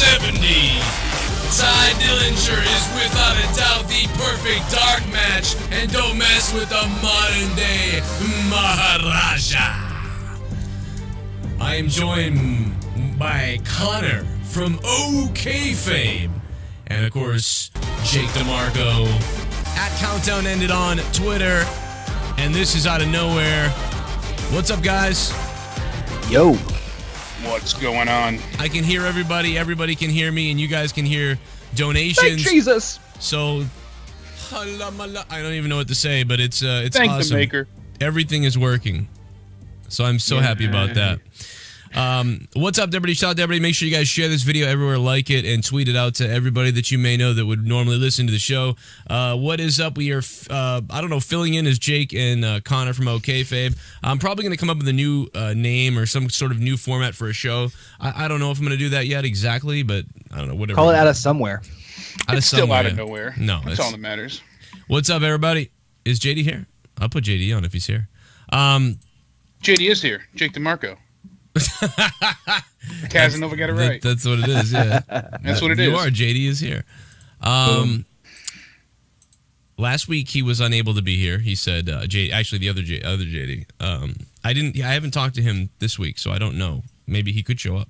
70. Ty Dillinger is without a doubt the perfect dark match, and don't mess with the modern day Maharaja. I am joined by Connor from Kayfabe, and of course, Jake DeMarco at Countdown Ended on Twitter, and this is Out of Nowhere. What's up, guys? Yo. What's going on? I can hear everybody. Everybody can hear me, and you guys can hear donations. Thank Jesus. So, I don't even know what to say, but it's Thank awesome. the maker. Everything is working, so I'm so happy about that. What's up, everybody? Shout out to everybody. Make sure you guys share this video everywhere, like it, and tweet it out to everybody that you may know that would normally listen to the show. What is up? We are, I don't know, filling in as Jake and Connor from Kayfabe. I'm probably going to come up with a new name or some sort of new format for a show. I don't know if I'm going to do that yet exactly, but I don't know. Whatever. Call it Out of Somewhere. Out of Still somewhere. out of nowhere. No, that's all that matters. What's up, everybody? Is JD here? I'll put JD on if he's here. JD is here. Jake DeMarco. Casanova got it right. That's what it is, yeah. That's what it is. You are. JD is here. Last week he was unable to be here. He said, actually the other JD. I haven't talked to him this week, so I don't know. Maybe he could show up.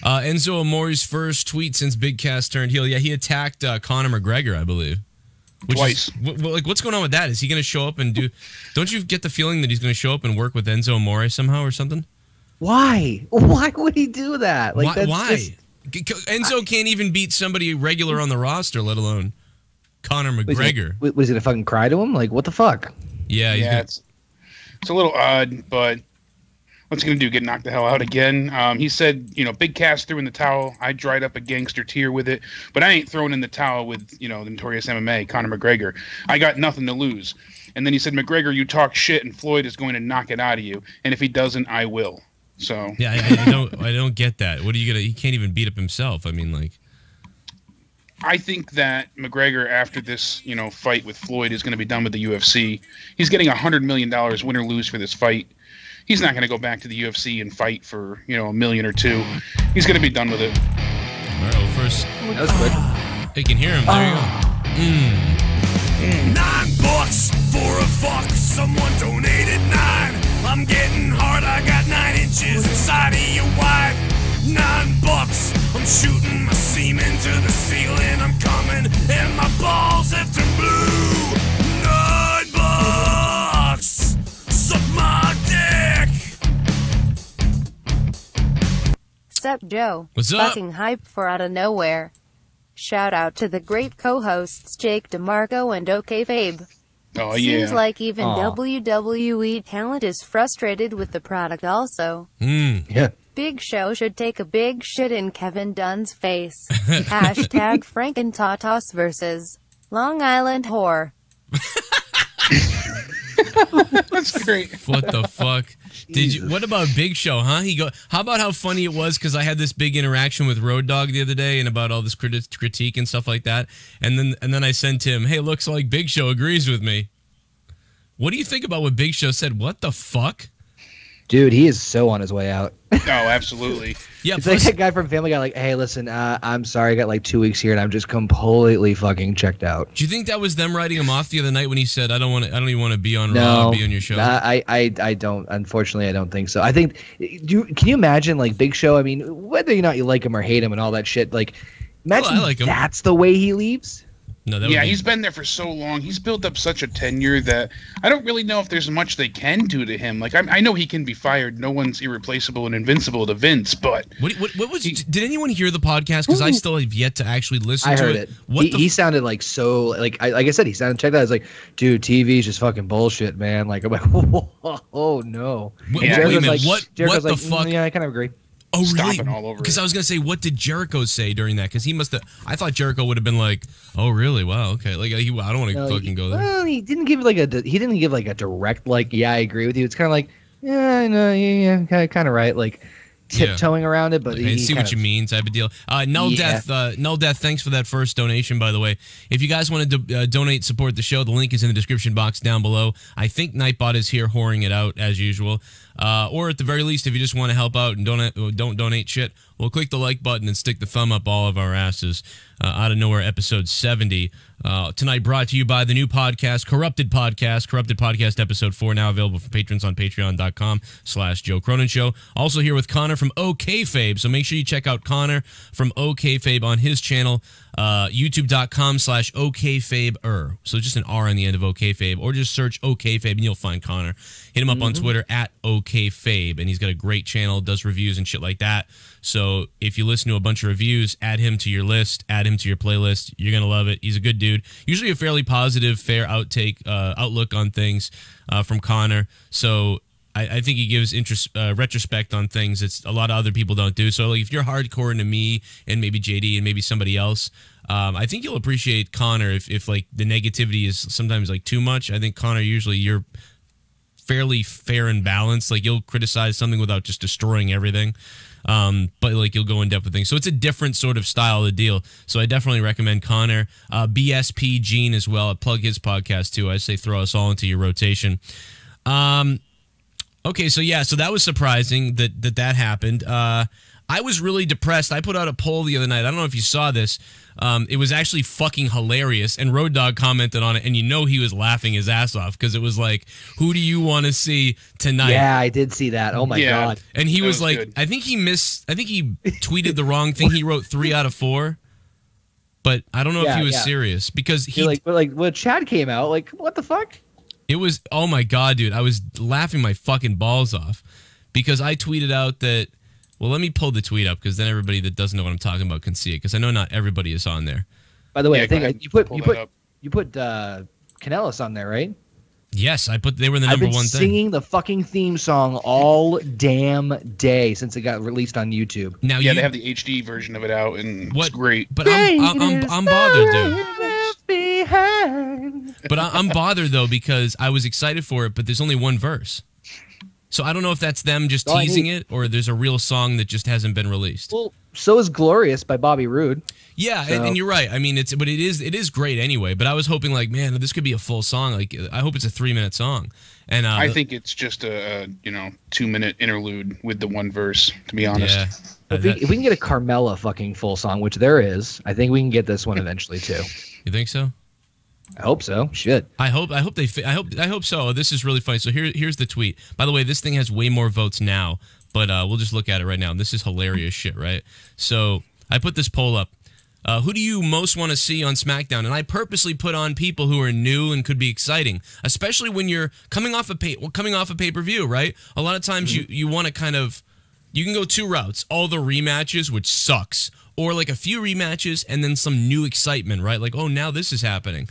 Enzo Amore's first tweet since Big Cass turned heel. Yeah, he attacked Conor McGregor, I believe. Twice. What's going on with that? Is he going to show up and do? Don't you get the feeling that he's going to show up and work with Enzo Amore somehow or something? Why? Why would he do that? Like, why? Enzo can't even beat somebody regular on the roster, let alone Conor McGregor. Was he gonna fucking cry to him? Like, what the fuck? Yeah, it's a little odd, but what's he gonna do? Get knocked the hell out again? He said, Big Cass threw in the towel. I dried up a gangster tear with it, but I ain't throwing in the towel with the notorious MMA Conor McGregor. I got nothing to lose. And then he said, McGregor, you talk shit, and Floyd is going to knock it out of you. And if he doesn't, I will. So yeah, I don't get that. What are you gonna? He can't even beat up himself. I mean, like, I think that McGregor, after this, fight with Floyd, is going to be done with the UFC. He's getting $100 million win or lose for this fight. He's not going to go back to the UFC and fight for $1 million or $2 million. He's going to be done with it. All right, well, first, that was quick. They can hear him. There you go. $9 for a fuck. Someone donated 9. I'm getting hard, I got 9 inches inside of your wife. $9, I'm shooting my semen to the ceiling. I'm coming and my balls have turned blue. $9, suck my dick. Sup, Joe? What's up? Fucking hype for Out of Nowhere. Shout out to the great co-hosts Jake DeMarco and Kayfabe. Oh, yeah. Seems like even WWE talent is frustrated with the product also. Yeah. Big Show should take a big shit in Kevin Dunn's face. Hashtag Frankentatos versus Long Island Whore. That's great. What the fuck? Did you? What about Big Show? Huh? How about how funny it was? Because I had this big interaction with Road Dogg the other day, and about all this critique and stuff like that. And then I sent him, "Hey, looks like Big Show agrees with me." What do you think about what Big Show said? What the fuck? Dude, he is so on his way out. Oh, absolutely. Yeah, it's like that guy from Family Guy, like, hey, listen, I'm sorry, I got like 2 weeks here, and I'm just completely fucking checked out. Do you think that was them writing him off the other night when he said, I don't even want to be on Raw, be on your show? I don't. Unfortunately, I don't think so. I think, can you imagine, like, Big Show? I mean, whether or not you like him or hate him and all that shit, like, imagine that's the way he leaves. No, he's been there for so long. He's built up such a tenure that I don't really know if there's much they can do to him. Like, I know he can be fired. No one's irreplaceable and invincible to Vince, but... What was... Did anyone hear the podcast? Because I still have yet to actually listen to it. I heard it. He sounded like so... Like I said, he sounded checked out. I was like, dude, TV's just fucking bullshit, man. Like, I'm like, oh, no. Wait a minute. What the fuck? Yeah, I kind of agree. Oh, really? All over because I was going to say, what did Jericho say during that? Because he must have... I thought Jericho would have been like, oh, really? Wow, okay. Like, I don't want to fucking go there. Well, he didn't give like a direct, like, yeah, I agree with you. It's kind of like, yeah, I know, yeah, kind of right. Like, tiptoeing around it, but I see what you mean, type of deal. Null Death, thanks for that first donation, by the way. If you guys want to donate, support the show, the link is in the description box down below. I think Nightbot is here whoring it out as usual. Or at the very least, if you just want to help out and don't donate shit, well, click the like button and stick the thumb up all of our asses. Out of Nowhere, episode 70. Tonight brought to you by the new podcast, Corrupted Podcast episode 4, now available for patrons on patreon.com/Joe Cronin Show. Also here with Connor from Kayfabe, so make sure you check out Connor from Kayfabe on his channel, youtube.com/OKFaber. So just an R on the end of Kayfabe, or just search Kayfabe and you'll find Connor. Hit him up on Twitter at Kayfabe, and he's got a great channel, does reviews and shit like that. So if you listen to a bunch of reviews, add him to your list, add him to your playlist. You're going to love it. He's a good dude. Usually a fairly positive, fair outlook on things from Connor. So I think he gives retrospect on things that a lot of other people don't do. So like, if you're hardcore into me and maybe JD and maybe somebody else, I think you'll appreciate Connor if like the negativity is sometimes like too much. I think Connor, usually you're fairly fair and balanced. Like you'll criticize something without just destroying everything. But like you'll go in depth with things. So it's a different sort of style of deal. So I definitely recommend Connor. BSP Gene as well. I plug his podcast too. I say throw us all into your rotation. Okay, so yeah, so that was surprising that happened. I was really depressed. I put out a poll the other night. I don't know if you saw this. It was actually fucking hilarious, and Road Dogg commented on it, and you know he was laughing his ass off because it was like, who do you want to see tonight? Yeah, I did see that. Oh my god! And he was like, good. I think he tweeted the wrong thing. He wrote 3 out of 4, but I don't know if he was serious because he like when Chad came out, like what the fuck? It was, oh my god, dude! I was laughing my fucking balls off because I tweeted out that. Well, let me pull the tweet up because then everybody that doesn't know what I'm talking about can see it because I know not everybody is on there. By the way, I think you put Kanellis on there, right? Yes, they were the number one thing. I've been singing the fucking theme song all damn day since it got released on YouTube. Now, they have the HD version of it out, and it's great. But I'm bothered, dude. But I'm bothered though because I was excited for it, but there's only one verse. So I don't know if that's them just teasing it or there's a real song that just hasn't been released. Well, so is Glorious by Bobby Roode. Yeah, so. and you're right. I mean, it is great anyway. But I was hoping like, man, this could be a full song. Like, I hope it's a 3-minute song. And I think it's just a 2-minute interlude with the one verse. To be honest, yeah. If we can get a Carmella fucking full song, which there is, I think we can get this one eventually too. You think so? I hope so. Shit. I hope so. This is really funny. So here's the tweet. By the way, this thing has way more votes now, but we'll just look at it right now. This is hilarious shit, right? So I put this poll up. Who do you most want to see on SmackDown? And I purposely put on people who are new and could be exciting, especially when you're coming off a pay-per-view, right? A lot of times you want to kind of, you can go 2 routes. All the rematches, which sucks, or like a few rematches and then some new excitement, right? Like, oh, now this is happening.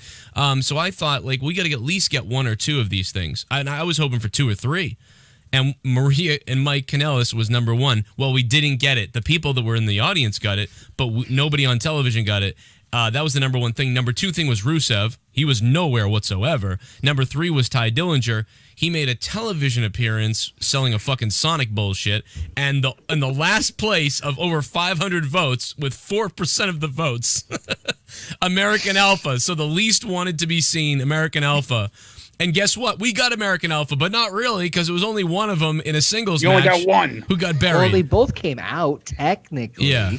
So I thought, like, we got to at least get 1 or 2 of these things. And I was hoping for 2 or 3. And Maria and Mike Kanellis was number 1. Well, we didn't get it. The people that were in the audience got it, but nobody on television got it. That was the number 1 thing. Number 2 thing was Rusev. He was nowhere whatsoever. Number 3 was Ty Dillinger. He made a television appearance selling a fucking Sonic bullshit. And in the last place of over 500 votes with 4% of the votes, American Alpha. So the least wanted to be seen, American Alpha. And guess what? We got American Alpha, but not really because it was only one of them in a singles match. You only got one. Who got buried. Well, they both came out, technically. Yeah.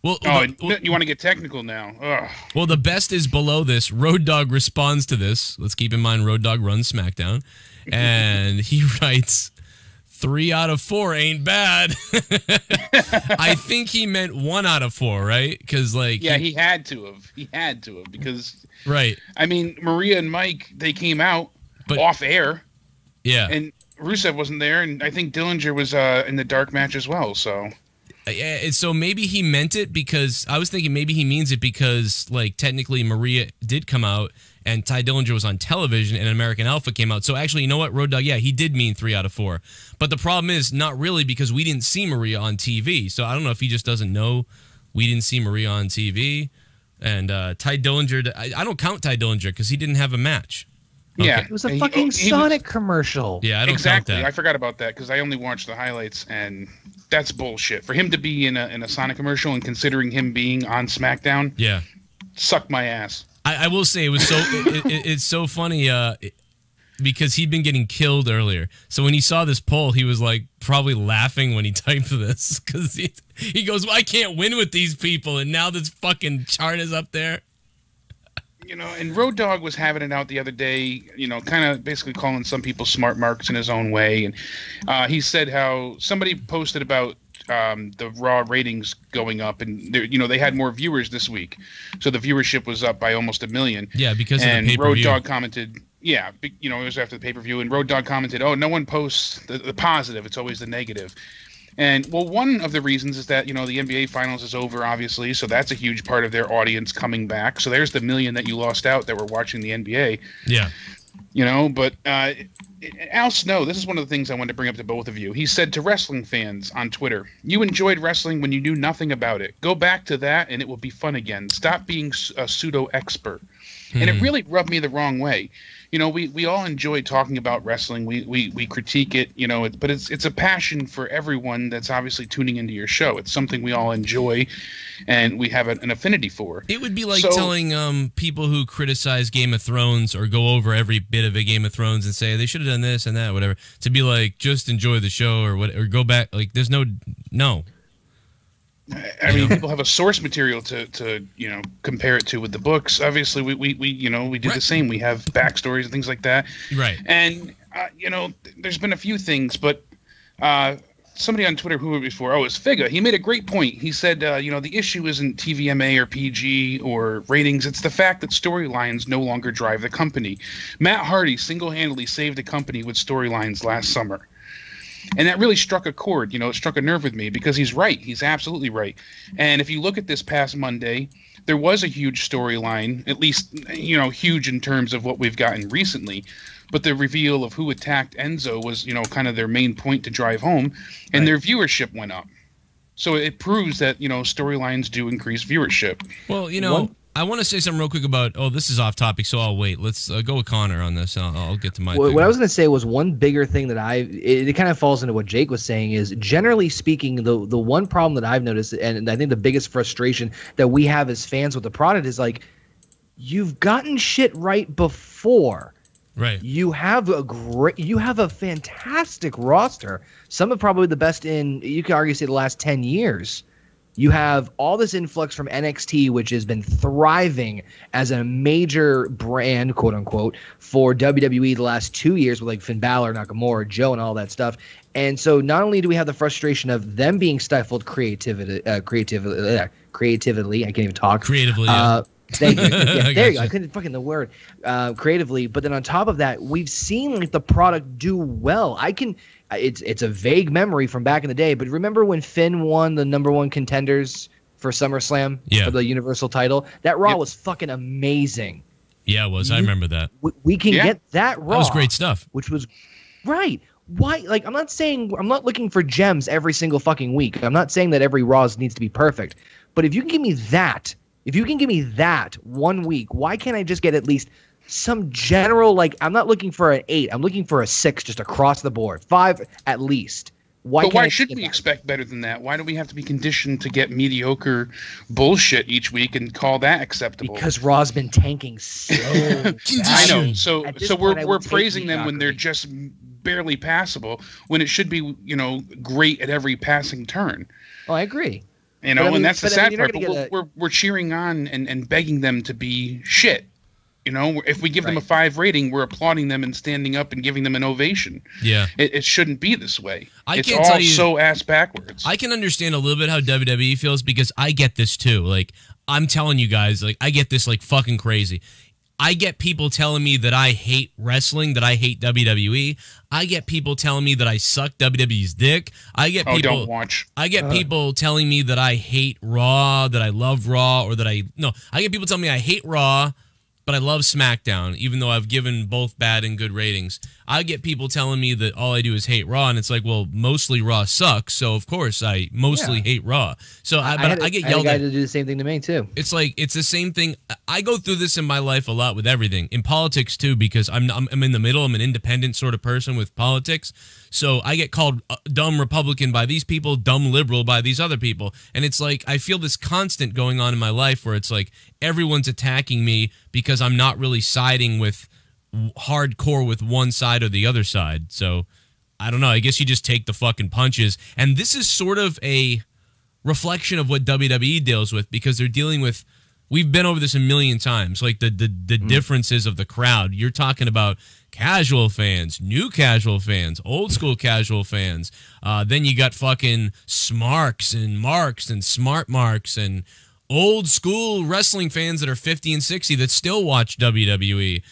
Well, you want to get technical now. Ugh. Well, the best is below this. Road Dogg responds to this. Let's keep in mind Road Dogg runs SmackDown. And he writes, 3 out of 4 ain't bad. I think he meant 1 out of 4, right? Because like, yeah, he had to have. He had to have because, right? I mean, Maria and Mike, they came out off air. Yeah, and Rusev wasn't there, and I think Dillinger was in the dark match as well. So, so maybe he meant it because I was thinking maybe he means it because like technically Maria did come out. And Ty Dillinger was on television, and American Alpha came out. So actually, you know what, Road Dogg? Yeah, he did mean 3 out of 4. But the problem is, not really, because we didn't see Maria on TV. So I don't know if he just doesn't know we didn't see Maria on TV. And Ty Dillinger, I don't count Ty Dillinger because he didn't have a match. Okay. Yeah, it was a fucking Sonic commercial. Yeah, I don't count that. I forgot about that because I only watched the highlights, and that's bullshit. For him to be in a Sonic commercial and considering him being on SmackDown, yeah, suck my ass. I will say it was so it's so funny because he'd been getting killed earlier. So when he saw this poll, he was like probably laughing when he typed this because he goes, well, I can't win with these people, and now this fucking chart is up there. You know, and Road Dogg was having it out the other day, you know, kind of basically calling some people smart marks in his own way. And he said how somebody posted about the Raw ratings going up, and you know, they had more viewers this week. So the viewership was up by almost 1 million. Yeah, because and of the pay-per-view. Road Dogg commented, yeah, you know, it was after the pay-per-view, and Road Dogg commented, oh, no one posts the positive. It's always the negative. And, well, one of the reasons is that, you know, the NBA Finals is over, obviously, so that's a huge part of their audience coming back. So there's the million that you lost out that were watching the NBA. Yeah. You know, but Al Snow, this is one of the things I wanted to bring up to both of you. He said to wrestling fans on Twitter, you enjoyed wrestling when you knew nothing about it. Go back to that and it will be fun again. Stop being a pseudo-expert. And it really rubbed me the wrong way. You know, we all enjoy talking about wrestling. We critique it, you know, but it's a passion for everyone that's obviously tuning into your show. It's something we all enjoy and we have an affinity for. It would be like telling people who criticize Game of Thrones or go over every bit of a Game of Thrones and say they should have done this and that, whatever, to be like, just enjoy the show or what, or go back. Like, there's no. I mean, people have a source material to you know, compare it to with the books. Obviously, we you know, we do the same. We have backstories and things like that. Right. And you know, there's been a few things, but somebody on Twitter who before, oh, it was Figa. He made a great point. He said, you know, the issue isn't TVMA or PG or ratings. It's the fact that storylines no longer drive the company. Matt Hardy single-handedly saved the company with storylines last summer. And that really struck a chord, you know, it struck a nerve with me because he's right. He's absolutely right. And if you look at this past Monday, there was a huge storyline, at least, you know, huge in terms of what we've gotten recently. But the reveal of who attacked Enzo was, you know, kind of their main point to drive home. And their viewership went up. So it proves that, you know, storylines do increase viewership. Well, you know, I want to say something real quick about, oh, this is off topic, so I'll wait. Let's go with Connor on this. I'll get to my thing. What I was going to say was one bigger thing that it kind of falls into what Jake was saying is, generally speaking, the one problem that I've noticed, and I think the biggest frustration that we have as fans with the product is, like, you've gotten shit right before. Right. You have a fantastic roster. Some of probably the best in, you could argue, say, the last 10 years. You have all this influx from NXT, which has been thriving as a major brand, quote unquote, for WWE the last 2 years with like Finn Balor, Nakamura, Joe, and all that stuff. And so not only do we have the frustration of them being stifled creatively, I can't even talk. Creatively, yeah. Thank you. Yeah, there you go. I couldn't fucking the word creatively. But then on top of that, we've seen like the product do well. It's a vague memory from back in the day, but remember when Finn won the #1 contenders for SummerSlam for the Universal title? That Raw was fucking amazing. Yeah, it was. I remember that. We can get that Raw. That was great stuff. Which was right. Why? Like, I'm not looking for gems every single fucking week. I'm not saying that every Raw needs to be perfect. But if you can give me that, 1 week, why can't I just get at least some general, like, I'm not looking for an 8. I'm looking for a 6 just across the board. 5 at least. Why should we expect better than that? Why do we have to be conditioned to get mediocre bullshit each week and call that acceptable? Because Raw's been tanking so I know. So we're praising them when they're just barely passable, when it should be, you know, great at every passing turn. Oh, I agree. You know, and that's the sad part. But we're cheering on and begging them to be shit. You know, if we give them a 5 rating, we're applauding them and standing up and giving them an ovation. Yeah. It shouldn't be this way. It's all so ass backwards. I can understand a little bit how WWE feels because I get this too. Like, I'm telling you guys, like, I get this like fucking crazy. I get people telling me that I hate wrestling, that I hate WWE. I get people telling me that I suck WWE's dick. I get people don't watch. I get people telling me that I hate Raw, that I love Raw, or that I get people telling me I hate Raw, but I love SmackDown, even though I've given both bad and good ratings. I get people telling me that all I do is hate Raw, and it's like, well, mostly Raw sucks, so of course I mostly hate Raw. So I get yelled at. I had a guy to do the same thing to me too. It's like it's the same thing. I go through this in my life a lot with everything, in politics too, because I'm in the middle. I'm an independent sort of person with politics, so I get called dumb Republican by these people, dumb liberal by these other people, and it's like I feel this constant going on in my life where it's like everyone's attacking me because I'm not really siding with hardcore with one side or the other side. So I don't know. I guess you just take the fucking punches, and this is sort of a reflection of what WWE deals with, because they're dealing with. We've been over this a million times, like the differences of the crowd. You're talking about casual fans, new casual fans, old school casual fans. Then you got fucking smarks and marks and smart marks and old school wrestling fans that are 50 and 60 that still watch WWE.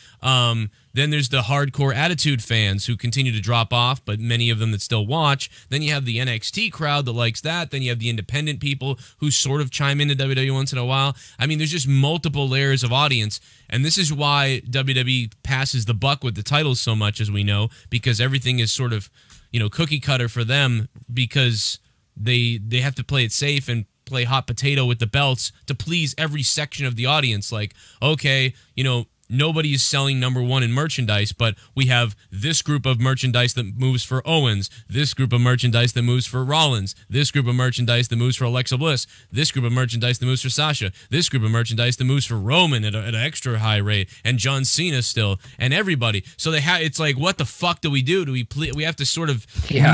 Then there's the hardcore attitude fans who continue to drop off, but many of them that still watch. Then you have the NXT crowd that likes that. Then you have the independent people who sort of chime into WWE once in a while. I mean, there's just multiple layers of audience, and this is why WWE passes the buck with the titles so much, as we know, because everything is sort of, you know, cookie cutter for them, because they have to play it safe and play hot potato with the belts to please every section of the audience. Like, okay, you know, nobody is selling #1 in merchandise, but we have this group of merchandise that moves for Owens, this group of merchandise that moves for Rollins, this group of merchandise that moves for Alexa Bliss, this group of merchandise that moves for Sasha, this group of merchandise that moves for Roman at an extra high rate, and John Cena still, and everybody. So it's like, what the fuck do we do? We have to sort of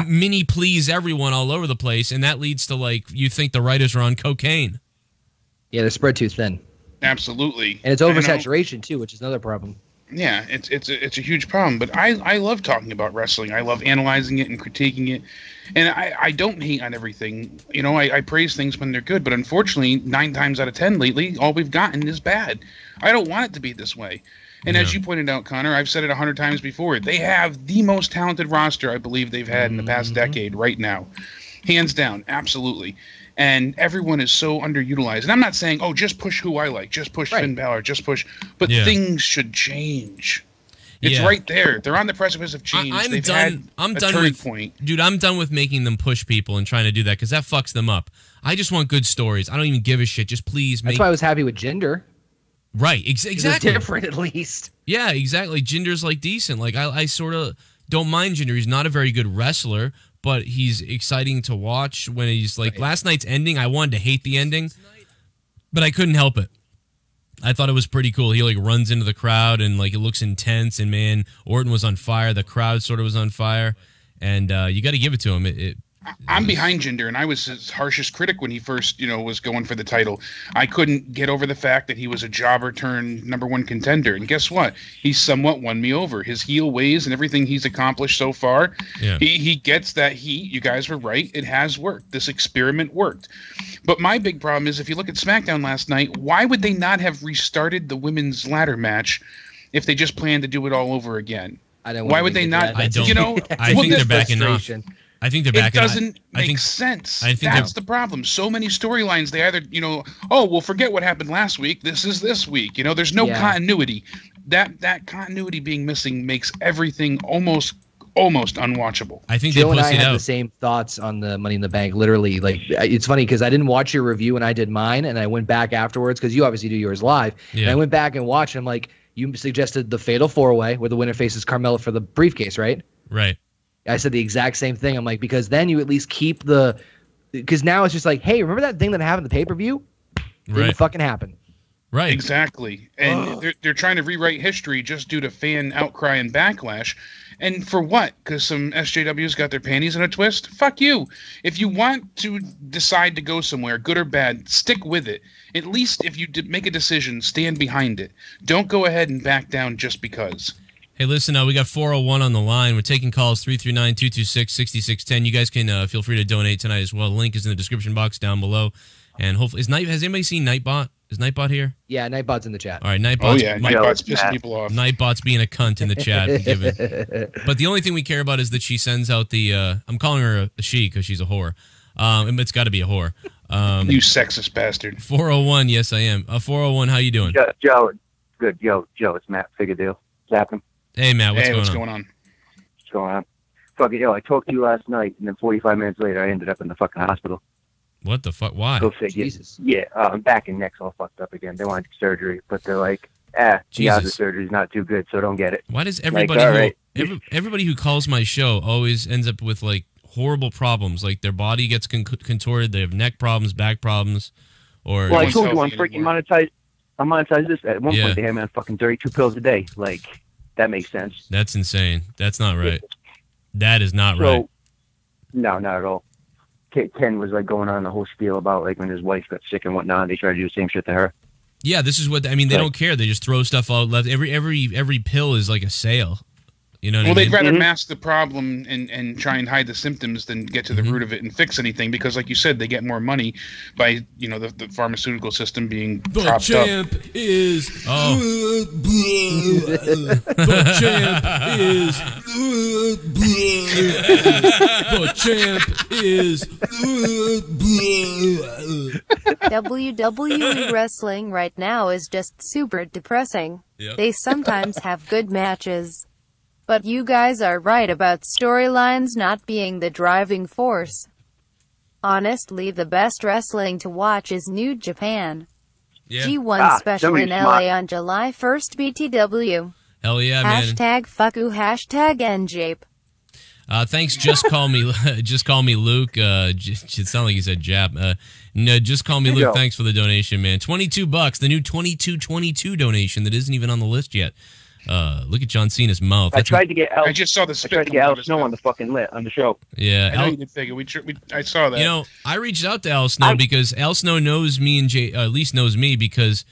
mini please everyone all over the place, and that leads to, like, you think the writers are on cocaine. Yeah, they're spread too thin. Absolutely. And it's oversaturation too, which is another problem. Yeah, it's a huge problem. But I love talking about wrestling. I love analyzing it and critiquing it. And I don't hate on everything. You know, I praise things when they're good. But unfortunately, 9 times out of 10 lately, all we've gotten is bad. I don't want it to be this way. And as you pointed out, Connor, I've said it 100 times before. They have the most talented roster I believe they've had in the past decade right now. Hands down, absolutely. And everyone is so underutilized. And I'm not saying, oh, just push who I like, just push Finn Balor, just push. But things should change. It's right there. They're on the precipice of change. I'm done with making them push people and trying to do that, because that fucks them up. I just want good stories. I don't even give a shit. Just please make. That's why I was happy with Jinder. Right, exactly. It's different, at least. Yeah, exactly. Jinder's like decent. Like I sort of don't mind Jinder. He's not a very good wrestler, but he's exciting to watch when he's like last night's ending. I wanted to hate the ending, but I couldn't help it. I thought it was pretty cool. He like runs into the crowd and like it looks intense. And man, Orton was on fire. The crowd sort of was on fire, and you got to give it to him. I'm behind Jinder, and I was his harshest critic when he first, was going for the title. I couldn't get over the fact that he was a jobber turned #1 contender. And guess what? He somewhat won me over. His heel ways and everything he's accomplished so far, he gets that heat. You guys were right. It has worked. This experiment worked. But my big problem is, if you look at SmackDown last night, why would they not have restarted the women's ladder match if they just planned to do it all over again? Why would they not? I think they're backing off. I think they're back. It doesn't make sense. That's the problem. So many storylines, they either, oh, well, forget what happened last week. This is this week. There's no continuity. That continuity being missing makes everything almost unwatchable. I think Joe and I had the same thoughts on the Money in the Bank. Literally, like, it's funny because I didn't watch your review when I did mine, and I went back afterwards because you obviously do yours live. Yeah. And I went back and watched. And I'm like, you suggested the Fatal 4-Way where the winner faces Carmella for the briefcase, right? Right. I said the exact same thing. I'm like, because then you at least keep because now it's just like, hey, remember that thing that happened at the pay-per-view? Didn't fucking happen. Right. Exactly. And they're trying to rewrite history just due to fan outcry and backlash. And for what? Because some SJWs got their panties in a twist? Fuck you. If you want to decide to go somewhere, good or bad, stick with it. At least if you make a decision, stand behind it. Don't go ahead and back down just because. Hey, listen, we got 401 on the line. We're taking calls 339-226-6610. You guys can feel free to donate tonight as well. The link is in the description box down below. And hopefully, has anybody seen Nightbot? Is Nightbot here? Yeah, Nightbot's in the chat. All right, Nightbot's. Oh yeah, Nightbot's pissing people off. Nightbot's being a cunt in the chat. But the only thing we care about is that she sends out the. I'm calling her a she because she's a whore. It's got to be a whore. You sexist bastard. 401, yes I am. 401, how you doing? Joe, good. Joe, it's Matt Figueroa. Zapping. Hey Matt, what's going on? going on. Fucking, yo, I talked to you last night, and then 45 minutes later, I ended up in the fucking hospital. What the fuck? Why? Go figure. Jesus. Yeah, back and neck's all fucked up again. They wanted surgery, but they're like, the odds of surgery's not too good, so don't get it. Why does everybody everybody who calls my show always ends up with like horrible problems? Like their body gets contorted, they have neck problems, back problems, or well, I told you I'm freaking monetized. I'm monetized this. At one point, they had me on fucking 32 pills a day. Like that makes sense. That's insane. That's not right. That is not right. No, not at all. Ken was like going on the whole spiel about like when his wife got sick and whatnot. They tried to do the same shit to her. Yeah, this is what I mean. They don't care. They just throw stuff out. Left. Every pill is like a sale. You know what I mean? Well, they'd rather mask the problem and try and hide the symptoms than get to the root of it and fix anything because, like you said, they get more money by the pharmaceutical system being propped up. The champ is the champ is the champ is WWE wrestling right now is just super depressing. Yep. They sometimes have good matches. But you guys are right about storylines not being the driving force. Honestly, the best wrestling to watch is New Japan. Yeah. G1 special in LA on July 1st BTW. Hell yeah, man. Hashtag fucku, hashtag NJape. Thanks, just call me Luke. It sounded like you said Jap. No, just call me Luke. Yo. Thanks for the donation, man. $22, the new 2222 donation that isn't even on the list yet. Look at John Cena's mouth. I tried to get Al. I just saw the I tried to get Al Snow on the fucking on the show. Yeah, I know you did figure. I saw that. You know, I reached out to Al Snow because Al Snow knows me and Jay. At least knows me because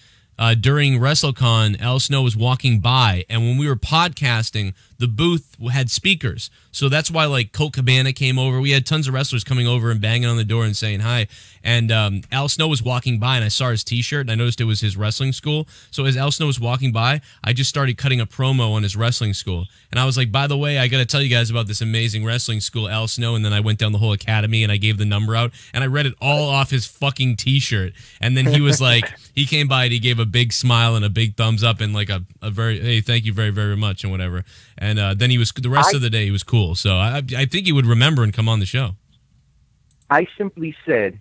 during WrestleCon, Al Snow was walking by, and when we were podcasting, the booth had speakers. So that's why, like, Colt Cabana came over. We had tons of wrestlers coming over and banging on the door and saying hi. And Al Snow was walking by, and I saw his T-shirt, and I noticed it was his wrestling school. So as Al Snow was walking by, I just started cutting a promo on his wrestling school. And I was like, by the way, I got to tell you guys about this amazing wrestling school, Al Snow. And then I went down the whole academy, and I gave the number out, and I read it all off his fucking T-shirt. And then he was like, he came by, and he gave a big smile and a big thumbs up and like a very, hey, thank you very, very much and whatever. And then he was, the rest of the day, he was cool. So I think he would remember and come on the show. I simply said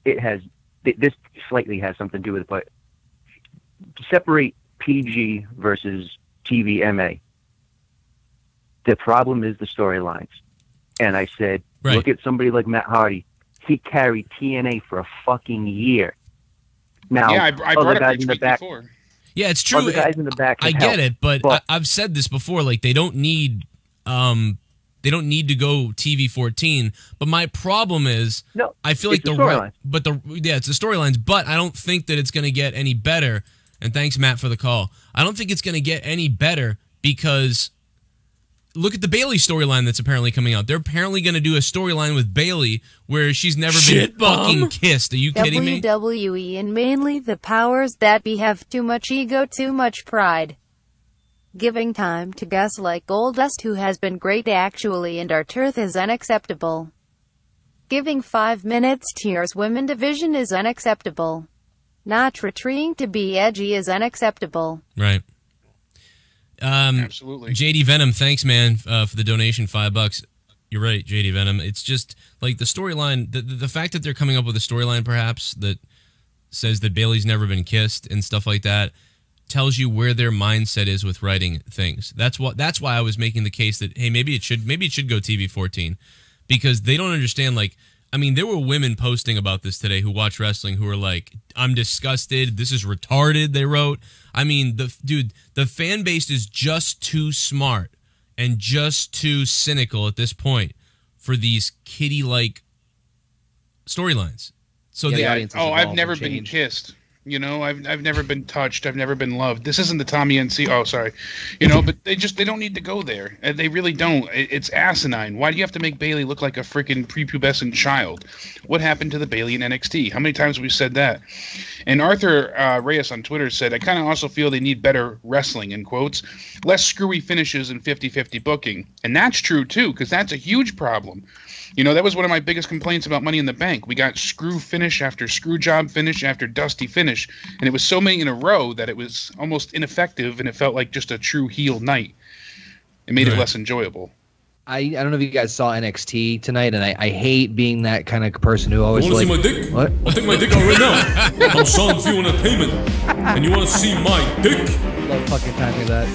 it has, this slightly has something to do with it, but separate PG versus TVMA. The problem is the storylines. And I said, look at somebody like Matt Hardy. He carried TNA for a fucking year. Now, yeah, I brought up guys in the back before. Yeah, it's true. Other guys in the back I get it, but I've said this before. Like they don't need to go TV 14. But my problem is, I feel like it's the storylines. But I don't think that it's going to get any better. And thanks, Matt, for the call. I don't think it's going to get any better because look at the Bayley storyline that's apparently coming out. They're apparently going to do a storyline with Bayley where she's never been fucking kissed. Are you kidding me? WWE and mainly the powers that be have too much ego, too much pride. Giving time to guys like Goldust, who has been great actually, and R-Truth is unacceptable. Giving 5 minutes to your women division is unacceptable. Not retreating to be edgy is unacceptable. Right. Absolutely. JD Venom, thanks, man, for the donation, $5. You're right, JD Venom. It's just like the storyline, the fact that they're coming up with a storyline, perhaps that says that Bayley's never been kissed and stuff like that, tells you where their mindset is with writing things. That's why I was making the case that hey, maybe it should go TV 14 because they don't understand. Like, I mean, there were women posting about this today who watch wrestling who were like, I'm disgusted. This is retarded, they wrote. I mean, the fan base is just too smart and just too cynical at this point for these kiddie-like storylines. So I've never been kissed. You know, I've never been touched. I've never been loved. This isn't the Tommy NC. Oh, sorry. You know, but they don't need to go there. They really don't. It's asinine. Why do you have to make Bayley look like a freaking prepubescent child? What happened to the Bayley in NXT? How many times have we said that? And Arthur Reyes on Twitter said, I kind of also feel they need better wrestling, in quotes, less screwy finishes and 50-50 booking. And that's true, too, because that's a huge problem. You know, that was one of my biggest complaints about Money in the Bank. We got screw finish after screw job finish after dusty finish. And it was so many in a row that it was almost ineffective and it felt like just a true heel night. It made it less enjoyable. I don't know if you guys saw NXT tonight, and I hate being that kind of person who always like. Want to see my dick? What? I'll take my dick out right now. I'm Sean for you entertainment, and you want to see my dick? Love fucking timing that.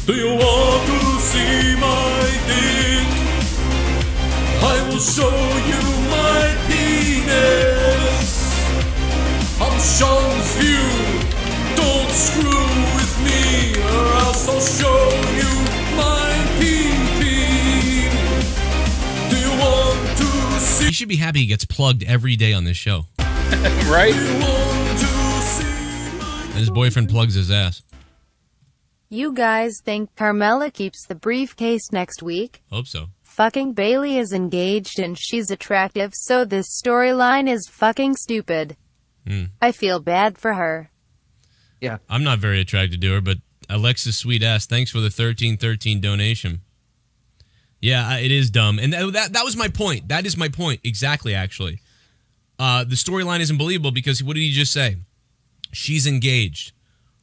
Do you want to see my dick? I will show you my penis. I'm Sean's view. Don't screw with me, or else I'll show you my pee-pee. Do you want to see? You should be happy he gets plugged every day on this show. Right? Do you want to see my And his boyfriend plugs his ass. You guys think Carmella keeps the briefcase next week? Hope so. Fucking Bailey is engaged and she's attractive, so this storyline is fucking stupid. I feel bad for her. Yeah. I'm not very attracted to her, but Alexa's sweet ass, thanks for the 1313 donation. Yeah, it is dumb. And that was my point. That is my point. Exactly, actually. The storyline isn't believable because what did he just say? She's engaged.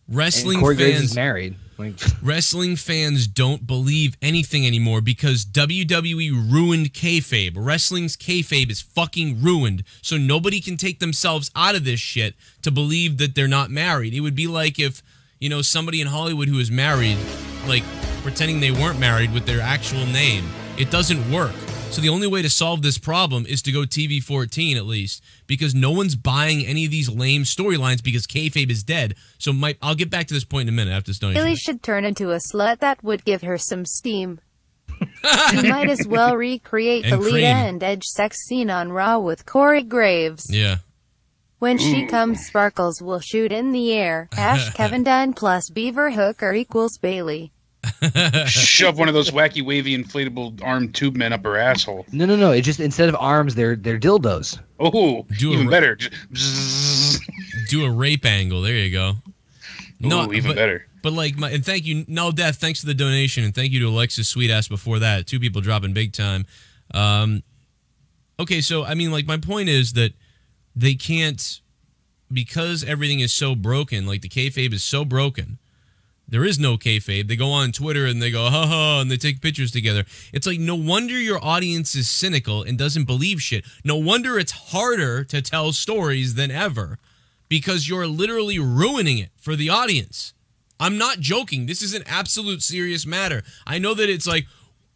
Wrestling And Corey Graves fans is married. Wrestling fans don't believe anything anymore because WWE ruined kayfabe. Wrestling's kayfabe is fucking ruined, so nobody can take themselves out of this shit to believe that they're not married. It would be like if, you know, somebody in Hollywood who is married, like, pretending they weren't married with their actual name. It doesn't work. So the only way to solve this problem is to go TV-14 at least, because no one's buying any of these lame storylines because kayfabe is dead. So I'll get back to this point in a minute after this donation. Bailey should turn into a slut. That would give her some steam. You might as well recreate the And Lita cream. and Edge sex scene on Raw with Corey Graves. Yeah. When she comes, sparkles will shoot in the air. Kevin Dunn plus Beaver Hooker equals Bailey. Shove one of those wacky, wavy, inflatable arm tube men up her asshole. No. It's just instead of arms, they're dildos. Oh, Do even a- better. Bzzz. Do a rape angle. There you go. Ooh, even better. But like, and thank you, No Death. Thanks for the donation, and thank you to Alexis Sweet Ass before that. 2 people dropping big time. Okay, so I mean, like, my point is that they can't, because everything is so broken. Like the kayfabe is so broken. There is no kayfabe. They go on Twitter and they go, ha ha, and they take pictures together. It's like, no wonder your audience is cynical and doesn't believe shit. No wonder it's harder to tell stories than ever because you're literally ruining it for the audience. I'm not joking. This is an absolute serious matter. I know that it's like,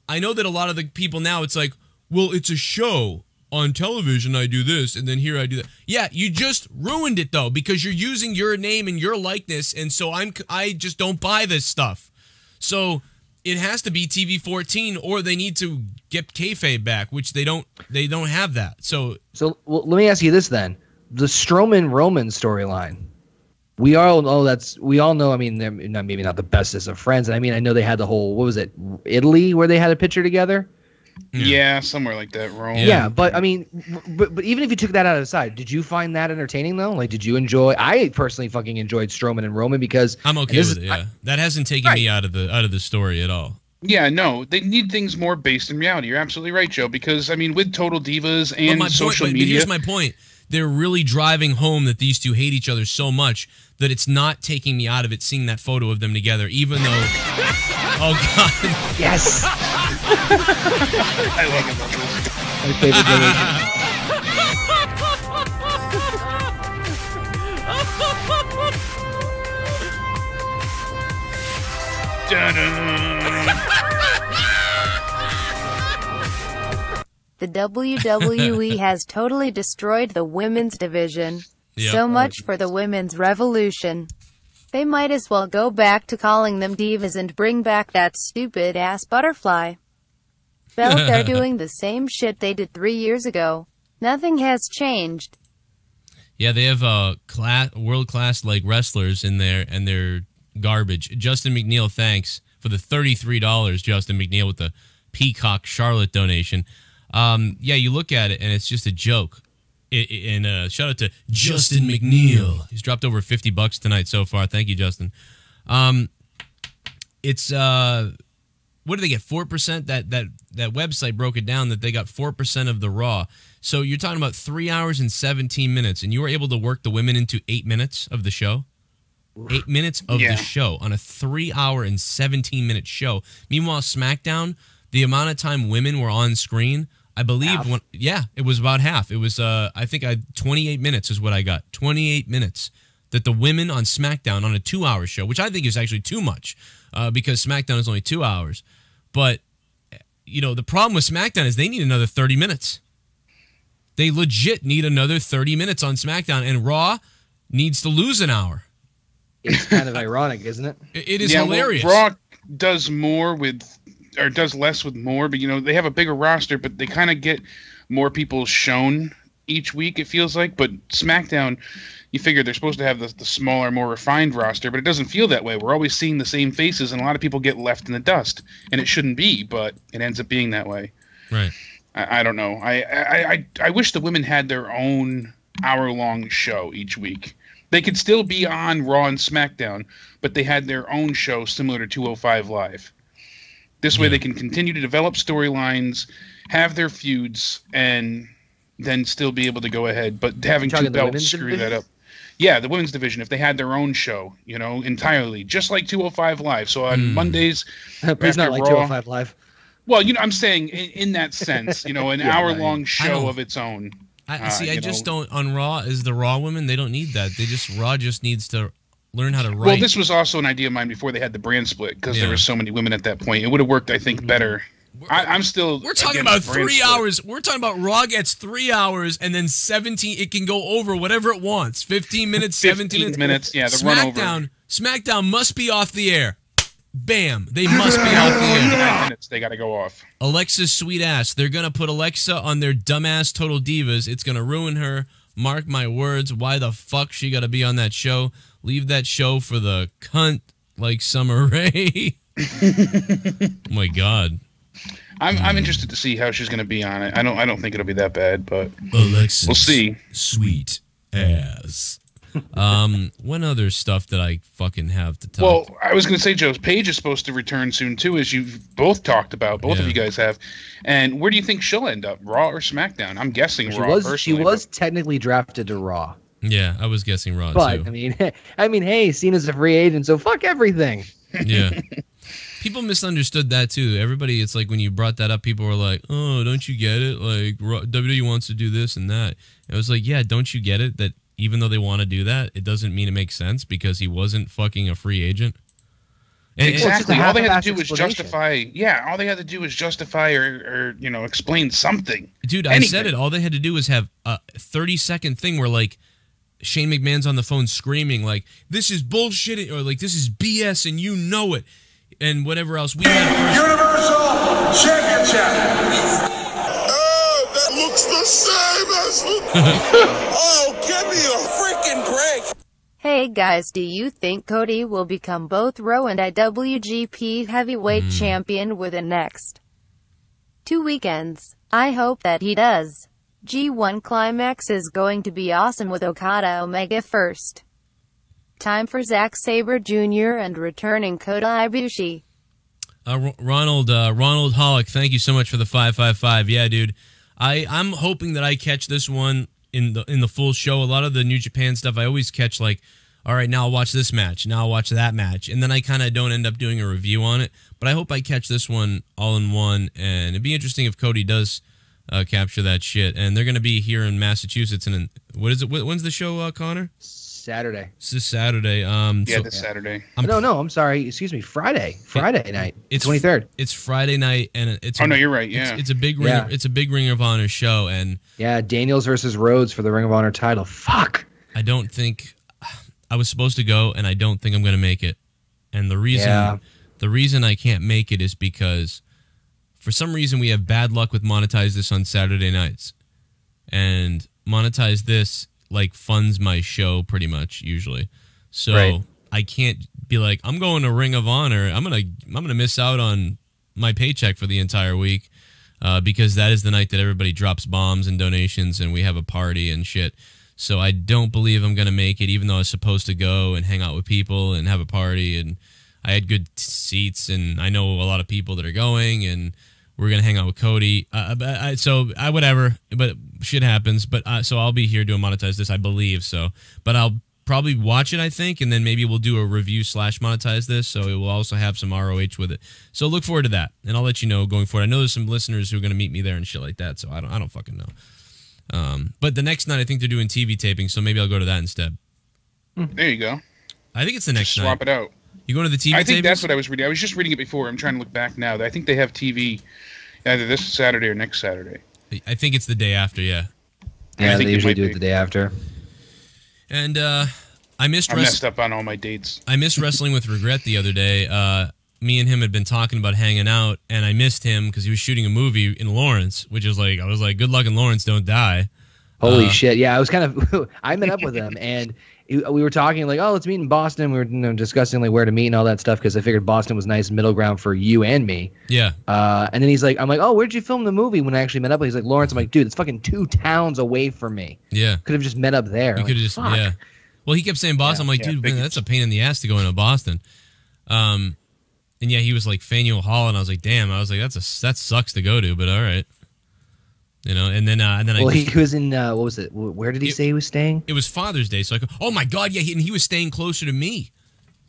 I know that a lot of the people now, it's like, well, it's a show. On television, I do this, and then here I do that. Yeah, you just ruined it, though, because you're using your name and your likeness, and so I just don't buy this stuff. So it has to be TV-14, or they need to get kayfabe back, which they don't have that. So well, let me ask you this then: the Strowman-Roman storyline. We all know. I mean, they're maybe not the bestest of friends. I mean, I know they had the whole, what was it, Italy, where they had a picture together. Yeah, somewhere like that, Rome. Yeah, but I mean, but even if you took that out of the side, did you find that entertaining though? Like, did you enjoy? I personally fucking enjoyed Strowman and Roman because I'm okay with it. Yeah, that hasn't taken me out of the story at all. Yeah, no, they need things more based in reality. You're absolutely right, Joe. Because I mean, with Total Divas and social media, here's my point. They're really driving home that these two hate each other so much that it's not taking me out of it seeing that photo of them together, even though. Oh God. Yes. I love it. My favorite donation. The WWE has totally destroyed the women's division. Yep. So much for the women's revolution. They might as well go back to calling them divas and bring back that stupid-ass butterfly. Well, they're doing the same shit they did 3 years ago. Nothing has changed. Yeah, they have world-class like wrestlers in there, and they're garbage. Justin McNeil, thanks for the $33. Justin McNeil with the Peacock Charlotte donation. Yeah, you look at it, and it's just a joke. And shout out to Justin McNeil. He's dropped over $50 tonight so far. Thank you, Justin. It's what do they get? 4%? That website broke it down that they got 4% of the Raw. So you're talking about 3 hours and 17 minutes, and you were able to work the women into 8 minutes of the show. 8 minutes of the show on a 3 hour and 17 minute show. Meanwhile, SmackDown, the amount of time women were on screen, I believe, it was about half. It was, I think 28 minutes is what I got. 28 minutes that the women on SmackDown on a 2-hour show, which I think is actually too much because SmackDown is only 2 hours. But, you know, the problem with SmackDown is they need another 30 minutes. They legit need another 30 minutes on SmackDown, and Raw needs to lose an hour. It's kind of ironic, isn't it? It is hilarious. Well, Raw does more with, or does less with more, but, you know, they have a bigger roster, but they kind of get more people shown each week, it feels like. But SmackDown, you figure they're supposed to have the smaller, more refined roster, but it doesn't feel that way. We're always seeing the same faces, and a lot of people get left in the dust, and it shouldn't be, but it ends up being that way. Right. I don't know. I wish the women had their own hour-long show each week. They could still be on Raw and SmackDown, but they had their own show similar to 205 Live. This way they can continue to develop storylines, have their feuds, and then still be able to go ahead. But having two belts screw that up. Yeah, the women's division, if they had their own show, you know, entirely, just like 205 Live. So on Mondays, please not like 205 Live. Well, you know, I'm saying in that sense, you know, an hour-long show of its own. I just don't, on Raw, as the Raw women, they don't need that. Raw just needs to learn how to write. Well, this was also an idea of mine before they had the brand split, because there were so many women at that point. It would have worked, I think, better. I'm still. We're talking about 3 hours. We're talking about Raw gets 3 hours, and then 17. It can go over whatever it wants. 15 minutes, 17 minutes. Yeah, the run over. SmackDown must be off the air. Bam! They must be off the air. 9 minutes. They got to go off. Alexa's sweet ass. They're gonna put Alexa on their dumbass Total Divas. It's gonna ruin her. Mark my words. Why the fuck she got to be on that show? Leave that show for the cunt like Summer Rae. Oh my God. I'm interested to see how she's going to be on it. I don't think it'll be that bad, but Alexis, we'll see. Sweet ass. What other stuff that I fucking have to talk? Well, I was going to say, Joe, Paige is supposed to return soon too, as you've both talked about. Both of you guys have. And where do you think she'll end up, Raw or SmackDown? I'm guessing Raw. She was technically drafted to Raw. Yeah, I was guessing Raw but, too. I mean, hey, Cena's a free agent, so fuck everything. Yeah. People misunderstood that too. Everybody, it's like when you brought that up, people were like, "Oh, don't you get it? Like WWE wants to do this and that." And I was like, "Yeah, don't you get it? That even though they want to do that, it doesn't mean it makes sense because he wasn't fucking a free agent." And exactly. All they had to do was justify. Yeah, all they had to do was justify or you know, explain something. Dude, I said it. All they had to do was have a 30-second thing where like Shane McMahon's on the phone screaming like, "This is bullshit," or like, "This is BS," and you know it. And whatever else we had first. Universal Championship. Oh, that looks the same as. Oh, give me a freaking break. Hey guys, do you think Cody will become both Raw and IWGP Heavyweight Champion within next 2 weekends? I hope that he does. G1 Climax is going to be awesome with Okada Omega first. Time for Zack Sabre Jr. and returning Kota Ibushi. Ronald Hollick, thank you so much for the 555. Yeah, dude, I'm hoping that I catch this one in the full show. A lot of the New Japan stuff, I always catch like, all right, now I'll watch this match, now I'll watch that match, and then I kind of don't end up doing a review on it. But I hope I catch this one all in one, and it'd be interesting if Cody does capture that shit. And they're going to be here in Massachusetts, and what is it? When's the show, Connor? Saturday. This is Saturday. This Saturday. No, I'm sorry. Excuse me. Friday night. It's 23rd. It's Friday night, and it's. Oh no, you're right. Yeah, it's a big ring. Yeah. It's a big Ring of Honor show, and Daniels versus Rhodes for the Ring of Honor title. Fuck. I don't think I was supposed to go, and I don't think I'm going to make it. And the reason I can't make it is because for some reason we have bad luck with Monetize This on Saturday nights, and Monetize This like funds my show pretty much usually, so I can't be like, I'm going to Ring of Honor. I'm gonna miss out on my paycheck for the entire week because that is the night that everybody drops bombs and donations and we have a party and shit. So I don't believe I'm gonna make it, even though I was supposed to go and hang out with people and have a party, and I had good seats, and I know a lot of people that are going, and we're gonna hang out with Cody. Whatever. But shit happens. But so I'll be here doing Monetize This, I believe. So, but I'll probably watch it, I think, and then maybe we'll do a review / monetize this, so it will also have some ROH with it. So look forward to that, and I'll let you know going forward. I know there's some listeners who are going to meet me there and shit like that, so I don't fucking know. But the next night, I think they're doing TV taping, so maybe I'll go to that instead. There you go. I think it's the next night. Swap it out. You going to the TV I think tapings? that's what I was reading. I was just reading it before. I'm trying to look back now. I think they have TV either this Saturday or next Saturday. I think it's the day after, yeah. Yeah, they usually do it the day after. And I messed up on all my dates. I missed Wrestling with Regret the other day. Me and him had been talking about hanging out, and I missed him because he was shooting a movie in Lawrence, which is like, I was like, good luck in Lawrence, don't die. Holy shit. Yeah, I was kind of, I met up with him, and we were talking like, oh, let's meet in Boston. We were discussing like where to meet and all that stuff because I figured Boston was nice middle ground for you and me. Yeah. And then he's like, I'm like, oh, where'd you film the movie when I actually met up? He's like, Lawrence. I'm like, dude, it's fucking 2 towns away from me. Yeah. Could have just met up there. You could have just, yeah. Well, he kept saying Boston. I'm like, dude, man, that's a pain in the ass to go into Boston. And yeah, he was like Faneuil Hall, and I was like, damn. I was like, that sucks to go to, but all right. You know, and then well, he was in what was it? Where did he say he was staying? It was Father's Day, so I go, oh my god, yeah, and he was staying closer to me.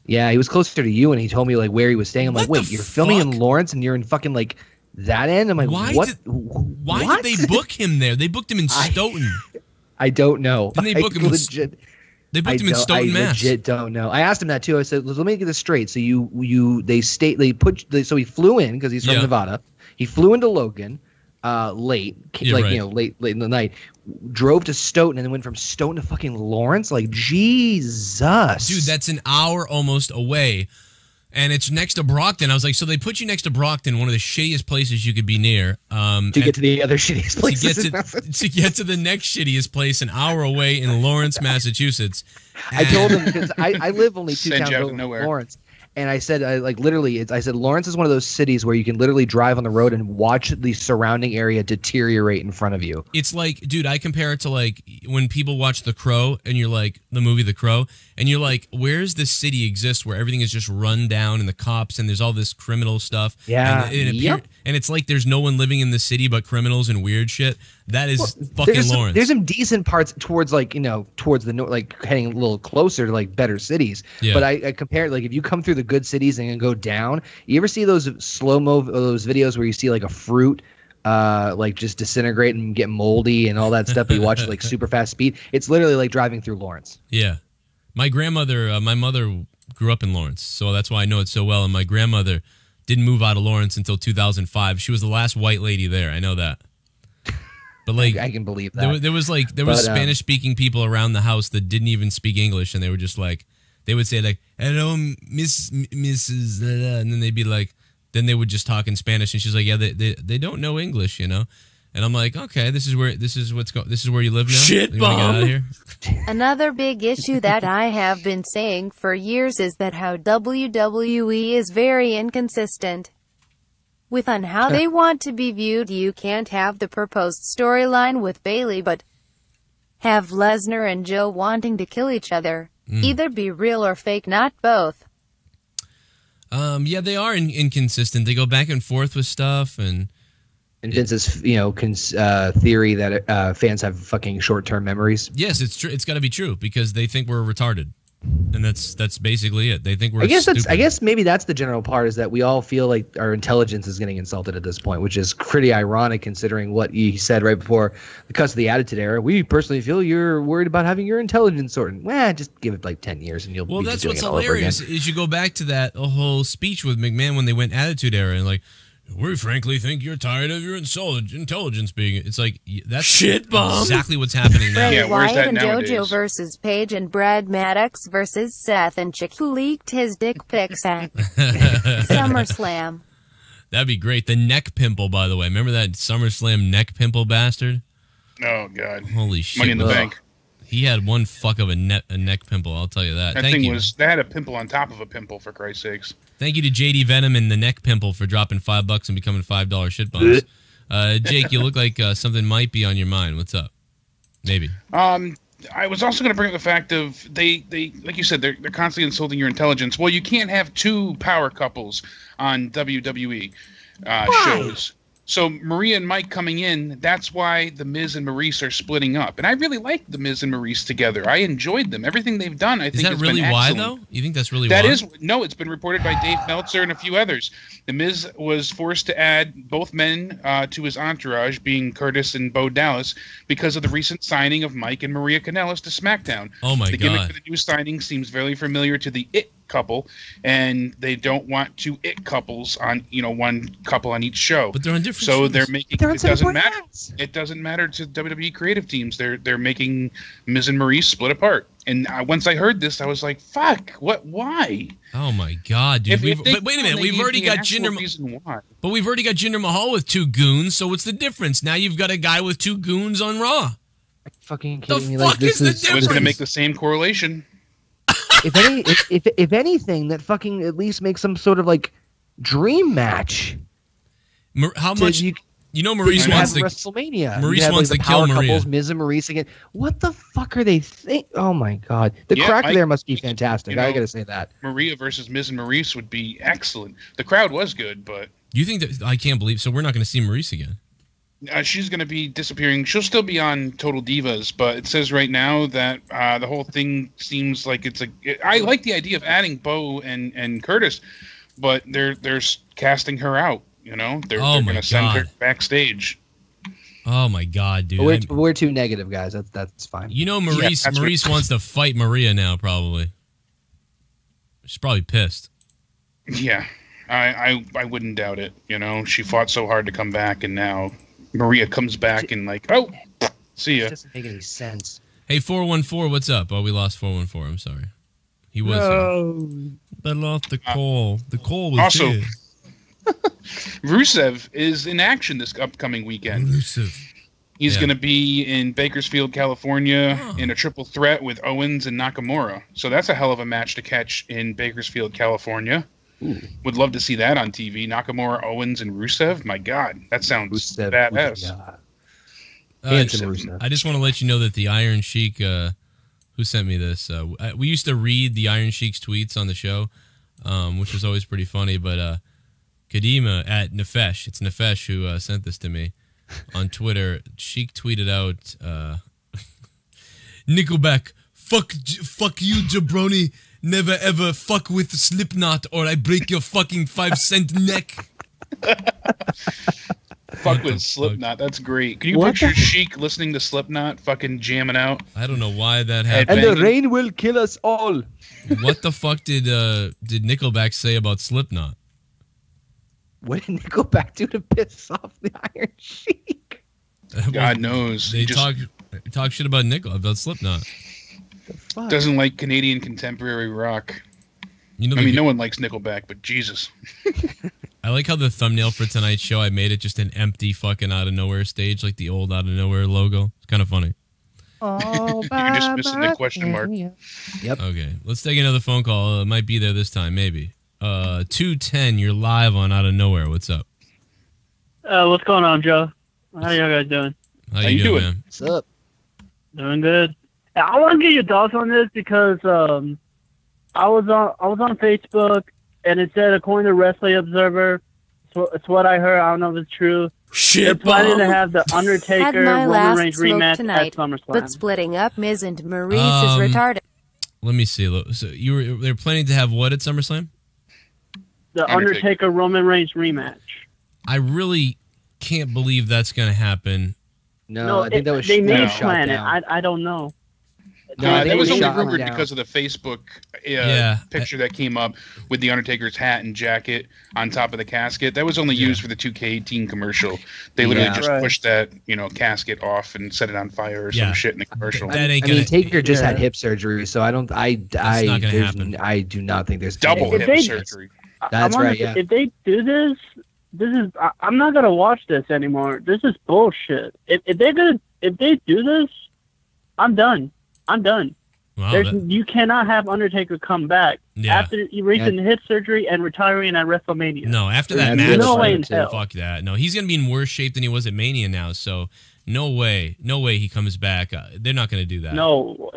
Yeah, he was closer to you, and he told me like where he was staying. I'm like, wait, you're filming in Lawrence, and you're in fucking like that end? I'm like, what? Why did they book him there? They booked him in Stoughton. I don't know. Didn't they book him legit? They booked him in Stoughton, Mass. I legit don't know. I asked him that too. I said, let me get this straight. So so he flew in because he's from Nevada. He flew into Logan. Late, late in the night, drove to Stoughton and then went from Stoughton to fucking Lawrence. Like, Jesus. Dude, that's an hour almost away. And it's next to Brockton. I was like, so they put you next to Brockton, one of the shittiest places you could be near. To get to the other shittiest places. To get to the next shittiest place, an hour away in Lawrence, Massachusetts. I told him, because I live only 2 towns over from Lawrence. And I said, I said, Lawrence is one of those cities where you can literally drive on the road and watch the surrounding area deteriorate in front of you. It's like, dude, I compare it to like when people watch The Crow and you're like, the movie The Crow, and you're like, where's this city exist where everything is just run down and the cops and there's all this criminal stuff? Yeah. And it's like there's no one living in the city but criminals and weird shit. That is fucking Lawrence. There's some decent parts towards like, towards the north, like heading a little closer to like better cities. Yeah. But I compare it, like if you come through the good cities and go down, you ever see those slow-mo, those videos where you see like a fruit like just disintegrate and get moldy and all that stuff, but you watch it like super fast speed? It's literally like driving through Lawrence. Yeah. My grandmother, my mother grew up in Lawrence, so that's why I know it so well. And my grandmother didn't move out of Lawrence until 2005. She was the last white lady there. I know that. But like, I can believe that. There was Spanish-speaking people around the house that didn't even speak English, and they were just like, they would say like, "Hello, Mrs." And then they'd be like, then they would just talk in Spanish, and she's like, "Yeah, they don't know English, you know." And I'm like, "Okay, this is where you live now." Shit, you wanna get out of here? Another big issue that I have been saying for years is that how WWE is very inconsistent with on how they want to be viewed. You can't have the proposed storyline with Bayley, but have Lesnar and Joe wanting to kill each other. Either be real or fake, not both. Yeah, they are inconsistent. They go back and forth with stuff, and Vince's, theory that fans have fucking short-term memories. Yes, it's true. It's got to be true because they think we're retarded, and that's basically it. They think we're. I guess maybe that's the general part, is that we all feel like our intelligence is getting insulted at this point, which is pretty ironic considering what he said right before the cuts of the Attitude Era. We personally feel you're worried about having your intelligence sorted. Just give it like 10 years and you'll. Well, be that's doing what's it all hilarious over again. is you go back to that whole speech with McMahon when they went Attitude Era and like, we frankly think you're tired of your intelligence being. It's like that's shit bomb. Exactly what's happening now. Bray Yeah, where's Wyatt that and nowadays? JoJo versus Paige and Brad Maddox versus Seth and Chick, who leaked his dick pics at SummerSlam. That'd be great. The neck pimple, by the way. Remember that SummerSlam neck pimple bastard? Oh God! Holy shit! Money in the Bank. He had one fuck of a neck pimple. I'll tell you that. That thing was. They had a pimple on top of a pimple, for Christ's sakes. Thank you to JD Venom and the neck pimple for dropping $5 and becoming $5 shit bums. Jake, you look like something might be on your mind. What's up? Maybe. I was also going to bring up the fact of they like you said, they're constantly insulting your intelligence. Well, you can't have 2 power couples on WWE shows. So Maria and Mike coming in, that's why the Miz and Maurice are splitting up. And I really like the Miz and Maurice together. I enjoyed them. Everything they've done, I think, is that really why, though? You think that's really why? No, it's been reported by Dave Meltzer and a few others. The Miz was forced to add both men to his entourage, being Curtis and Bo Dallas, because of the recent signing of Mike and Maria Kanellis to SmackDown. Oh, my God. The gimmick for the new signing seems very familiar to the It couple, and they don't want two It couples on, one couple on each show. But they're on different shows. they're making it doesn't matter. It doesn't matter to WWE creative teams. They're making Miz and Maurice split apart. And once I heard this, I was like, "Fuck! What? Why?" Oh my God, dude! But wait a minute, we've already got Jinder. But we've already got Jinder Mahal with 2 goons. So what's the difference? Now you've got a guy with 2 goons on Raw. Fucking kidding me? The fuck is the difference? So it's going to make the same correlation. If anything, that fucking at least makes some sort of like dream match. How much? Maurice wants to WrestleMania. Maurice wants to kill Maria. Couples, Miz and Maurice again. What the fuck are they think? Oh my God, the crack there must be fantastic. I gotta say that Maria versus Miz and Maurice would be excellent. The crowd was good, but you think that? I can't believe. So we're not going to see Maurice again. She's going to be disappearing. She'll still be on Total Divas, but it says right now that the whole thing seems like I like the idea of adding Bo and Curtis, but they're casting her out. They're going to send her backstage. Oh my God, dude! We're too negative, guys. That's fine. Maurice wants to fight Maria now. Probably. She's probably pissed. Yeah, I wouldn't doubt it. She fought so hard to come back, and now Maria comes back and see ya. It doesn't make any sense. Hey, 414, what's up? Oh, we lost 414. I'm sorry. He was. But lost the call. The call was also. Here. Rusev is in action this upcoming weekend. He's going to be in Bakersfield, California in a triple threat with Owens and Nakamura. So that's a hell of a match to catch in Bakersfield, California. Ooh. Would love to see that on TV. Nakamura, Owens, and Rusev. My God, that sounds badass. I just want to let you know that the Iron Sheik, who sent me this, we used to read the Iron Sheik's tweets on the show, which was always pretty funny, but Kadima at Nefesh, it's Nefesh who sent this to me on Twitter. Sheik tweeted out, Nickelback, fuck you, jabroni. Never ever fuck with Slipknot or I break your fucking 5-cent neck. Fuck with Slipknot, that's great. Can you picture Sheik listening to Slipknot, fucking jamming out? I don't know why that happened. And the rain will kill us all. What the fuck did Nickelback say about Slipknot? What did Nickelback do to piss off the Iron Sheik? God knows. They talk shit about Slipknot. Doesn't like Canadian contemporary rock. No one likes Nickelback, but Jesus. I like how the thumbnail for tonight's show, I made it just an empty fucking Out of Nowhere stage, like the old Out of Nowhere logo. It's kind of funny. You're just missing the question mark. Yep. Okay, let's take another phone call. It might be there this time, maybe. 210, you're live on Out of Nowhere. What's up? What's going on, Joe? How y'all guys doing? How you doing, man? What's up? Doing good. I want to get your thoughts on this because I was on Facebook and it said, according to Wrestling Observer, it's what I heard. I don't know if it's true. They're planning to have the Undertaker Roman Reigns rematch tonight, at SummerSlam. But splitting up Miz and Maurice is retarded. Let me see. So they're planning to have what at SummerSlam? The Undertaker Roman Reigns rematch. I really can't believe that's going to happen. No, I think that was they may shot plan down. it. I don't know. That was only shot rumored down. because of the Facebook picture that came up with the Undertaker's hat and jacket on top of the casket. That was only used for the 2K18 commerciul. They literally just pushed that casket off and set it on fire or some shit in the commercial. Taker just had hip surgery, so I don't. I do not think there's double hip surgery. That's right. Yeah. If they do this is I'm not gonna watch this anymore. This is bullshit. If they do this, I'm done. Wow, you cannot have Undertaker come back after recent hip surgery and retiring at WrestleMania. No, after that match, no way in hell. Fuck that. No, he's gonna be in worse shape than he was at Mania now. So no way he comes back. They're not gonna do that. No.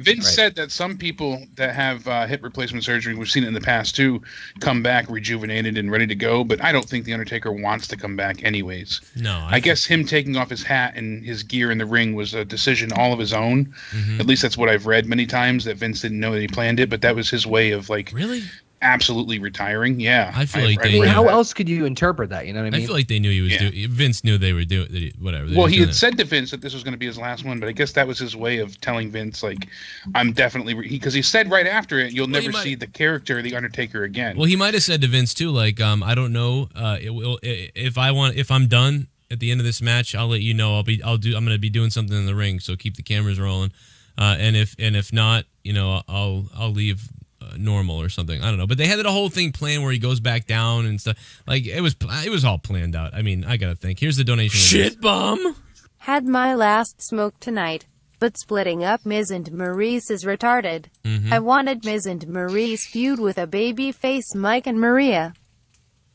Vince said that some people that have hip replacement surgery, we've seen it in the past too, come back rejuvenated and ready to go. But I don't think the Undertaker wants to come back anyways. No, I guess him taking off his hat and his gear in the ring was a decision all of his own. At least that's what I've read many times, that Vince didn't know that he planned it, but that was his way of like really absolutely retiring. Yeah, I feel like how else could you interpret that? You know what I mean? I feel like they knew he was doing. Vince knew they were doing whatever. Well, he had said to Vince that this was going to be his last one, but I guess that was his way of telling Vince, like, I'm definitely because he said right after it, you'll never see the character the Undertaker again. Well, he might have said to Vince too, like, I don't know, if I'm done at the end of this match, I'll let you know. I'm going to be doing something in the ring, so keep the cameras rolling. And if not, you know, I'll leave normal or something. I don't know, but they had a whole thing planned where he goes back down and stuff. Like it was all planned out. I mean, I gotta think. Here's the donation. Shit bomb. Had my last smoke tonight, but splitting up Miz and Maurice is retarded. I wanted Miz and Maurice feud with a babyface Mike and Maria.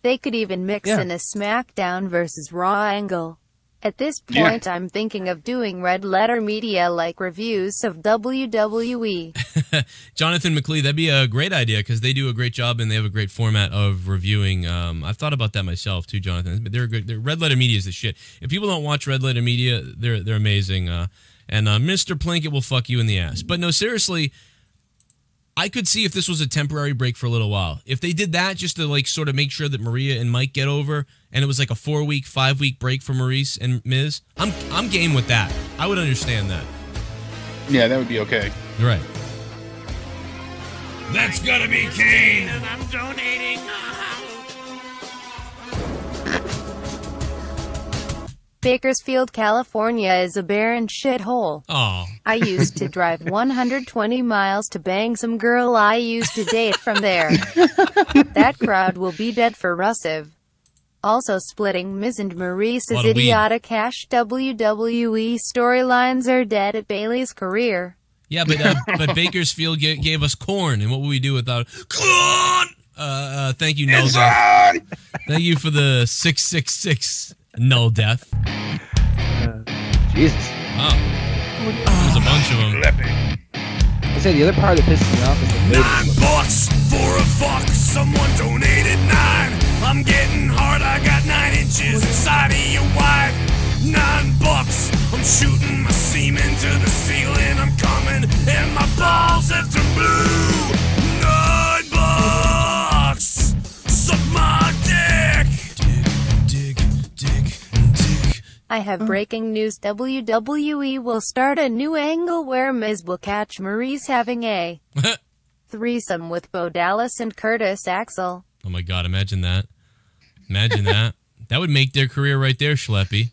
They could even mix in a SmackDown versus Raw angle. At this point, I'm thinking of doing red letter media like reviews of WWE. Jonathan McLeod, that'd be a great idea because they do a great job and they have a great format of reviewing. I've thought about that myself too, Jonathan. But they're good. Red letter media is the shit. If people don't watch red letter media, they're amazing. And Mr. Plinkett will fuck you in the ass. But no, seriously, I could see if this was a temporary break for a little while. If they did that just to like sort of make sure that Maria and Mike get over, and it was like a 4-week, 5-week break for Maurice and Miz, I'm game with that. I would understand that. Yeah, that would be okay. Right. That's gonna be Kane, and I'm donating. Bakersfield, California is a barren shithole. Oh. I used to drive 120 miles to bang some girl I used to date from there. That crowd will be dead for Rusev. Also splitting Miz and Maurice's idiotic cash WWE storylines are dead at Bayley's career. Yeah, but Bakersfield gave us corn, and what would we do without corn? Thank you, Null Death. Thank you for the 666 Null Death. Jesus. Wow. There's a bunch of them. I said the other part that pisses me off is the $9 for a fuck. Someone donated 9. I'm getting hard. I got 9 inches inside of your wife. $9. I'm shooting my semen to the ceiling. I'm coming and my balls have turned blue. $9. Suck my dick. Dick. I have breaking news. WWE will start a new angle where Miz will catch Maurice having a threesome with Bo Dallas and Curtis Axel. Oh my God, imagine that. Imagine that. That would make their career right there, Schleppy.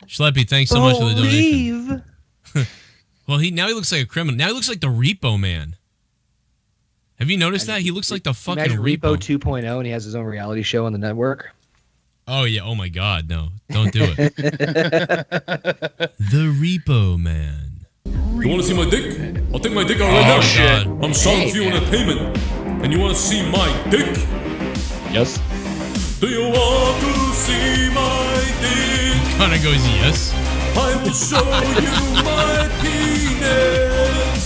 Schleppy, thanks so much for the donation. Well, now he looks like a criminal. Now he looks like the Repo Man. Have you noticed that? He looks like the fucking Repo 2.0 and he has his own reality show on the network. Oh, yeah. Oh, my God. No. Don't do it. The Repo Man. You want to see my dick? I'll take my dick out right now. Shit. I'm selling for you entertainment. And you want to see my dick? Yes. Do you want to see my dick? Connor goes, yes. I will show you my penis.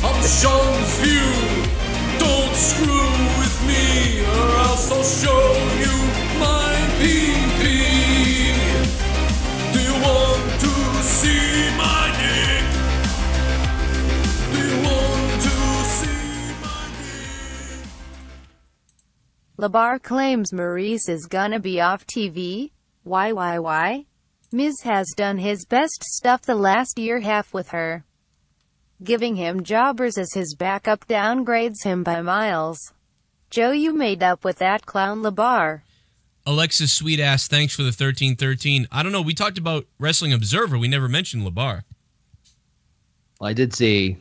I'm Sean's view. Don't screw with me, or else I'll show you my pee-pee. Do you want to see my dick? Do you want to see my dick? LeBar claims Maurice is gonna be off TV. Why? Miz has done his best stuff the last year-half with her. Giving him jobbers as his backup downgrades him by miles. Joe, you made up with that clown LeBar. Alexis Sweetass, thanks for the 1313. I don't know, we talked about Wrestling Observer. We never mentioned LeBar. Well, I did see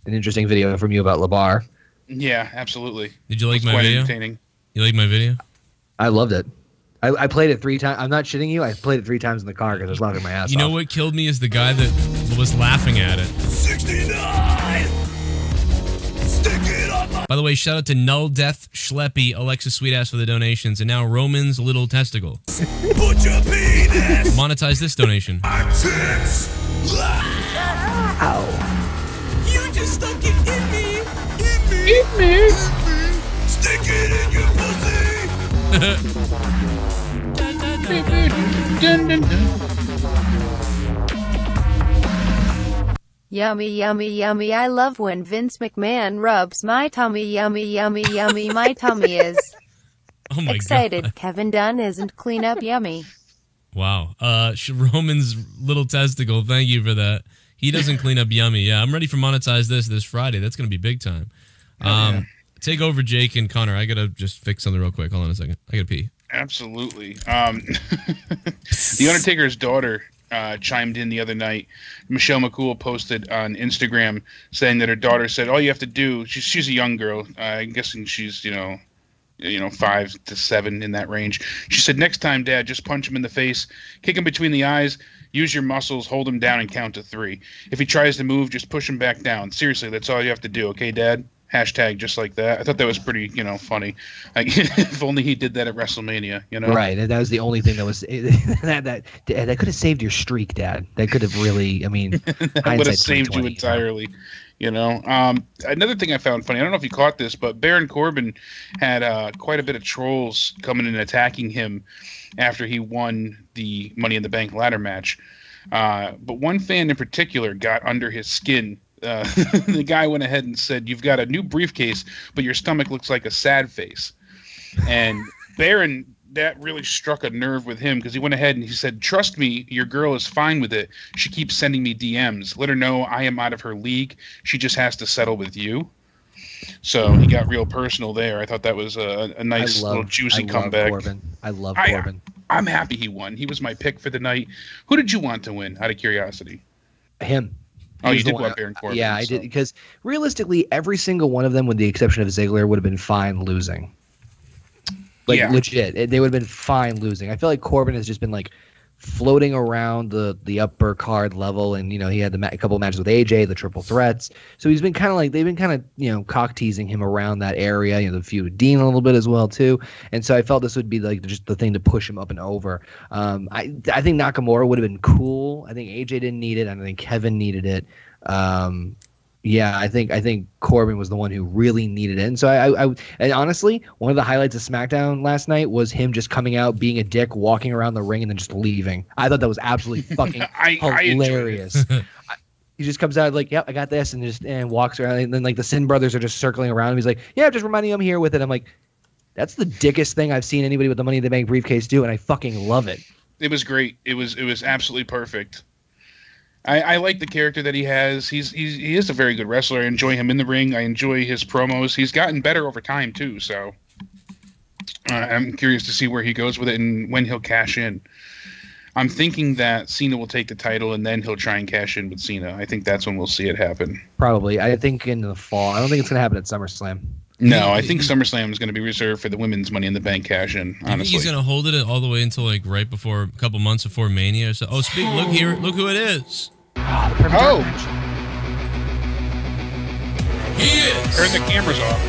an interesting video from you about LeBar. Yeah, absolutely. Did you like my video? Entertaining. You like my video? I loved it. I played it 3 times. I'm not shitting you. I played it 3 times in the car because I was laughing my ass off. You know what killed me is the guy that was laughing at it. 69! Stick it up my By the way, shout out to Null Death Schleppy, Alexis Sweetass for the donations, and now Roman's Little Testicle. Put your penis. Monetize this donation. My tits. Ow. You just stuck it in me. In me. Stick it in your pussy. Yummy, yummy, yummy. I love when Vince McMahon rubs my tummy. Yummy, yummy, yummy. My tummy is Oh my excited. God. Kevin Dunn isn't clean up yummy. Wow. Roman's Little Testicle, thank you for that. He doesn't clean up yummy. Yeah, I'm ready for monetize this Friday. That's going to be big time. Take over, Jake and Connor. I got to just fix something real quick. Hold on a second. I got to pee. Absolutely. The Undertaker's daughter chimed in the other night. Michelle McCool posted on Instagram saying that her daughter said, all you have to do, she's a young girl. I'm guessing she's, 5 to 7 in that range. She said, next time, Dad, just punch him in the face, kick him between the eyes, use your muscles, hold him down, and count to 3. If he tries to move, just push him back down. Seriously, that's all you have to do. Okay, Dad? Hashtag just like that. I thought that was pretty, funny. Like, if only he did that at WrestleMania, Right, and that was the only thing that was that could have saved your streak, Dad. That could have really, that would have saved you entirely. Another thing I found funny, I don't know if you caught this, but Baron Corbin had quite a bit of trolls coming in and attacking him after he won the Money in the Bank ladder match. But one fan in particular got under his skin. The guy went ahead and said, you've got a new briefcase, but your stomach looks like a sad face. And Baron, that really struck a nerve with him because he went ahead and he said, trust me, your girl is fine with it. She keeps sending me DMs. Let her know I am out of her league. She just has to settle with you. So he got real personal there. I thought that was a nice little juicy comeback. Corbin. I love Corbin. I'm happy he won. He was my pick for the night. Who did you want to win, out of curiosity? Him. Oh, you did want Baron Corbin. Yeah, I did, because realistically, every single one of them, with the exception of Ziggler, would have been fine losing. Legit. They would have been fine losing. I feel like Corbin has just been floating around the upper card level, and he had a couple of matches with AJ, the triple threats. So he's been they've been cock teasing him around that area. The feud with Dean a little bit as well too. And so I felt this would be just the thing to push him up and over. I think Nakamura would have been cool. I think AJ didn't need it. I think Kevin needed it. I think Corbin was the one who really needed it. And so and honestly, one of the highlights of SmackDown last night was him just coming out, being a dick, walking around the ring, and then just leaving. I thought that was absolutely fucking hilarious. He just comes out yep, I got this, and walks around, and then the Sin Brothers are just circling around him. He's like, yeah, just reminding him I'm here with it. I'm like, that's the dickest thing I've seen anybody with the Money in the Bank briefcase do, and I fucking love it. It was great. It was absolutely perfect. I like the character that he has. He is a very good wrestler. I enjoy him in the ring. I enjoy his promos. He's gotten better over time too. So I'm curious to see where he goes with it and when he'll cash in. I'm thinking that Cena will take the title and then he'll try and cash in with Cena. I think that's when we'll see it happen. Probably. I think in the fall. I don't think it's going to happen at SummerSlam. No, I think SummerSlam is going to be reserved for the women's Money in the Bank cash in. Honestly, I think he's going to hold it all the way until right before, a couple months before Mania. So, look who it is. Oh, he is. Turn the cameras off.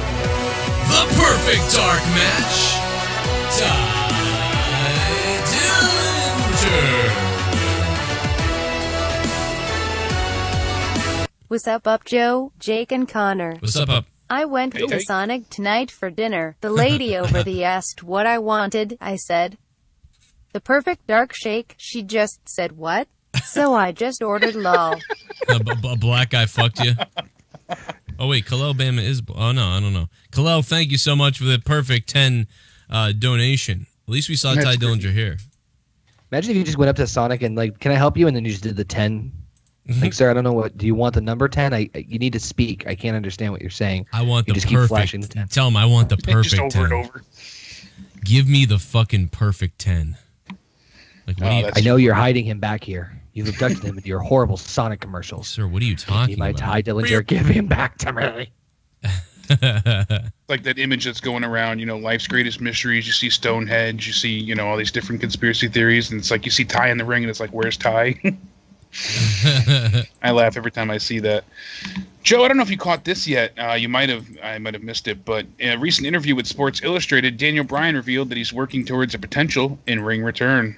The perfect dark match. Dillinger. What's up, Joe, Jake, and Connor? What's up? I went to Sonic tonight for dinner. The lady over there asked what I wanted. I said, the perfect dark shake. She just said, what? So I just ordered lol. A black guy fucked you? Oh, wait, Khalil Bama is... Oh, no, I don't know. Khalil, thank you so much for the perfect 10 donation. At least we saw Ty Dillinger here. Imagine if you just went up to Sonic and can I help you? And then you just did the 10. Sir, I don't know what. Do you want the number 10? You need to speak. I can't understand what you're saying. I want you the just perfect. Keep flashing the 10. Tell him I want the perfect just over 10. And over. Give me the fucking perfect 10. What do you? I know you're hiding him back here. You've abducted him with your horrible Sonic commercials. Sir, what are you talking about? Ty Dillinger, give him back to me. Like that image that's going around, life's greatest mysteries. You see Stonehenge, you see, all these different conspiracy theories, and it's like you see Ty in the ring, and it's like, where's Ty? I laugh every time I see that. Joe, I don't know if you caught this yet. I might have missed it, but in a recent interview with Sports Illustrated, Daniel Bryan revealed that he's working towards a potential in-ring return.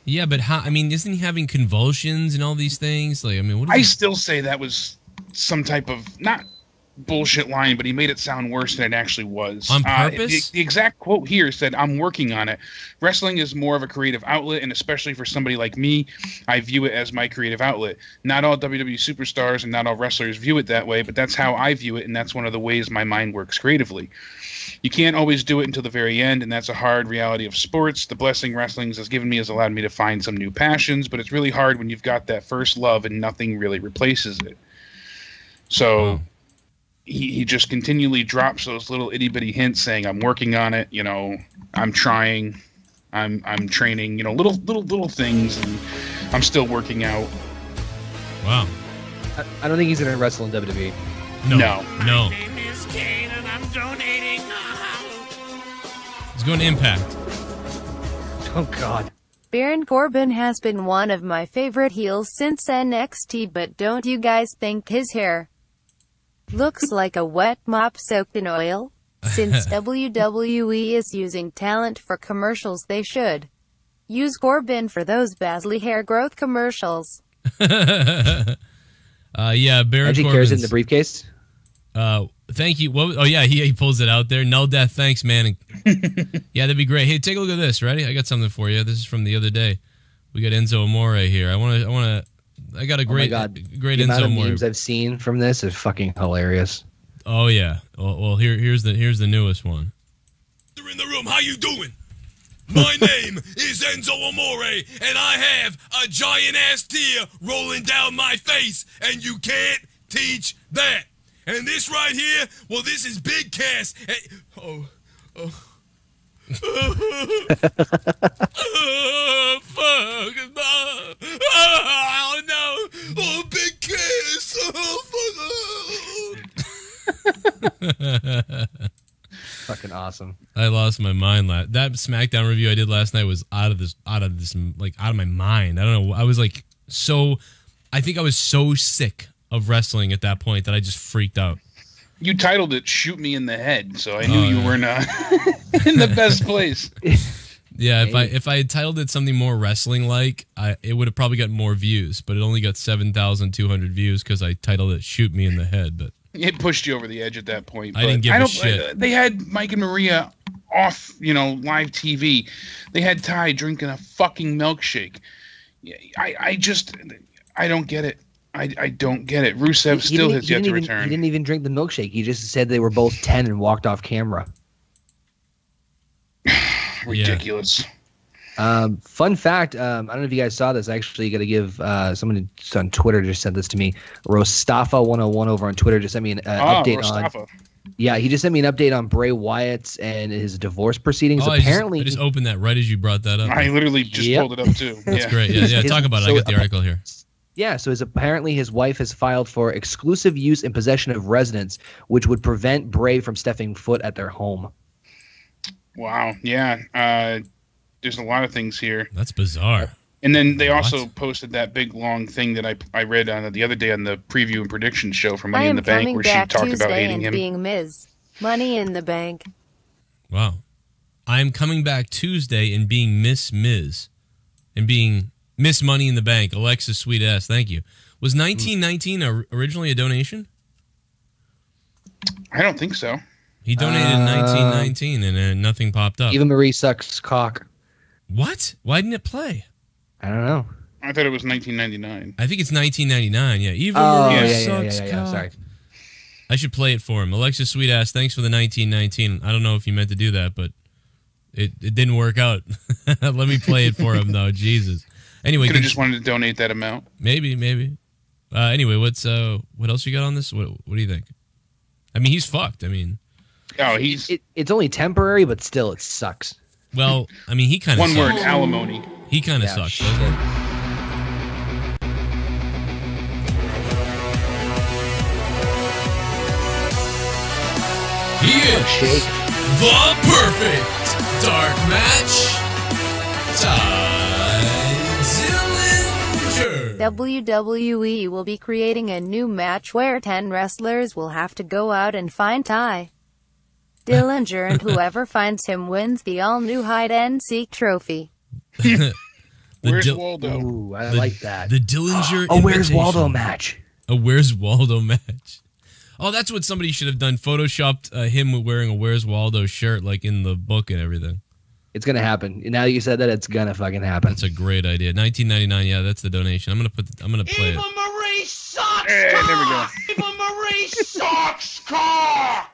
Yeah, but how? I mean, isn't he having convulsions and all these things? Like, I mean, what? I still say that was some type of not bullshit line, but he made it sound worse than it actually was. On purpose? The exact quote here said, "I'm working on it. Wrestling is more of a creative outlet, and especially for somebody like me, I view it as my creative outlet. Not all WWE superstars and not all wrestlers view it that way, but that's how I view it, and that's one of the ways my mind works creatively. You can't always do it until the very end, and that's a hard reality of sports. The blessing wrestling has given me has allowed me to find some new passions, but it's really hard when you've got that first love and nothing really replaces it." So he just continually drops those little itty bitty hints saying, "I'm working on it, you know, I'm trying, I'm training, you know, little things, and I'm still working out." Wow. I don't think he's gonna wrestle in WWE. No. My name is Kane and I'm donating. He's going to Impact. Oh God. Baron Corbin has been one of my favorite heels since NXT, but don't you guys think his hair looks like a wet mop soaked in oil? Since WWE is using talent for commercials, they should use Corbin for those Basley hair growth commercials. Yeah, Baron Angie Corbin's... carries it in the briefcase. Thank you. Oh yeah, he pulls it out there. No death, thanks, man. Yeah, that'd be great. Hey, take a look at this. Ready? I got something for you. This is from the other day. We got Enzo Amore here. I got a great, great the Enzo amount of Amore. memes I've seen from this is fucking hilarious. Oh yeah. Well, here's the newest one. You're in the room. How you doing? My name is Enzo Amore, and I have a giant ass tear rolling down my face, and you can't teach that. And this right here, well, this is Big Cass. Hey, oh, fuck. Oh, no. Oh, Big Cass. Oh, fuck. Fucking awesome. I lost my mind. That SmackDown review I did last night was out of my mind. I don't know. I was like I think I was so sick of wrestling at that point that I just freaked out. You titled it "Shoot Me in the Head," so I knew you were not in the best place. Yeah, if I had titled it something more wrestling like, it would have probably got more views, but it only got 7,200 views because I titled it "Shoot Me in the Head." But it pushed you over the edge at that point. I didn't give a shit. They had Mike and Maria off, live TV. They had Ty drinking a fucking milkshake. I don't get it. I don't get it. Rusev still has yet to return. He didn't even drink the milkshake. He just said they were both 10 and walked off camera. Ridiculous. Fun fact, I don't know if you guys saw this. I actually got to give someone on Twitter just sent this to me. Rostafa101 over on Twitter just sent me an update Rostafa. on. Yeah, he just sent me an update on Bray Wyatt and his divorce proceedings. Apparently, I just opened that right as you brought that up. I literally just pulled it up too. That's great. Yeah. Talk about it. I got the article here. Yeah, so apparently his wife has filed for exclusive use and possession of residence, which would prevent Bray from stepping foot at their home. Wow. Yeah. There's a lot of things here. That's bizarre. And then they also posted that big long thing that I read on the other day on the preview and prediction show from Money in the Bank, where she talked about hating him. Being Ms. Money in the Bank. Wow. I am coming back Tuesday and being Miss Miz and being Miss Money in the Bank. Alexa's sweet ass. Thank you. Was 1919 originally a donation? I don't think so. He donated in 1919 and nothing popped up. EVA Marie Sucks Cock. What? Why didn't it play? I don't know. I thought it was 1999. I think it's 1999. Yeah. EVA Marie Sucks Cock. Sorry. I should play it for him. Alexa's sweet ass. Thanks for the 1919. I don't know if you meant to do that, but it didn't work out. Let me play it for him though. Jesus. Anyway, could have just wanted to donate that amount. Maybe. Anyway, what else you got on this? What do you think? I mean, he's fucked. I mean, it's only temporary, but still, it sucks. Well, I mean, he kind of one word, alimony. He kind of sucks, doesn't he? He is the perfect dark match. Dillinger. WWE will be creating a new match where 10 wrestlers will have to go out and find Ty Dillinger, and whoever finds him wins the all-new hide-and-seek trophy. Where's Waldo? Ooh, I like that. The Dillinger Oh, Where's Invitation. Waldo match. A Where's Waldo match. Oh, that's what somebody should have done. Photoshopped him wearing a Where's Waldo shirt, like in the book and everything. It's gonna happen. Now that you said that, it's gonna fucking happen. That's a great idea. $19.99. Yeah, that's the donation. I'm gonna play it. EVA Marie Sucks Hey, there we go. EVA Marie Sucks car.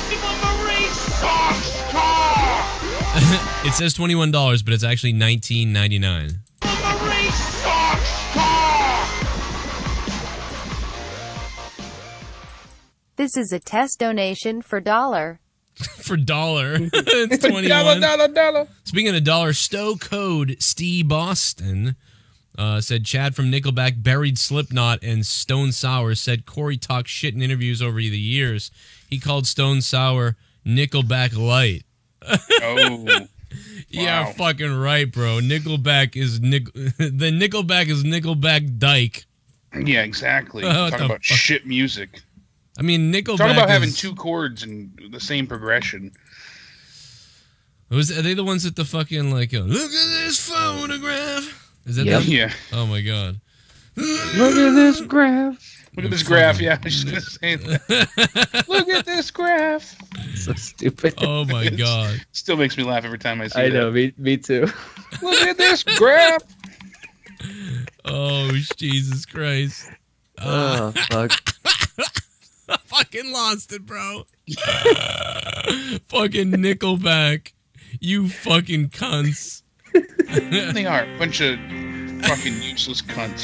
EVA Marie Sucks car. It says $21, but it's actually $19.99. EVA Marie Sucks car. This is a test donation for $1. For $1. It's 21. Dollar. Speaking of dollar, Stowe Code Steve Boston said Chad from Nickelback buried Slipknot, and Stone Sour said Corey talked shit in interviews over the years. He called Stone Sour Nickelback Light. Oh. Yeah, Wow. fucking right, bro. Nickelback is the Nickelback is Nickelback Dyke. Yeah, exactly. What Talk the about fuck? shit music. I mean, Nickelback. Talk about having is- 2 chords and the same progression. Are they the ones that the fucking like? Look at this photograph. Is that Yep. them? Yeah. Oh my god. Look at this graph. Look at this graph. Yeah, I was just gonna say that. Look at this graph. So stupid. Oh my It's- god. Still makes me laugh every time I see I that. know. Me too. Look at this graph. Oh Jesus Christ. Oh fuck. I fucking lost it, bro. Fucking Nickelback. You fucking cunts. They are a bunch of fucking useless cunts.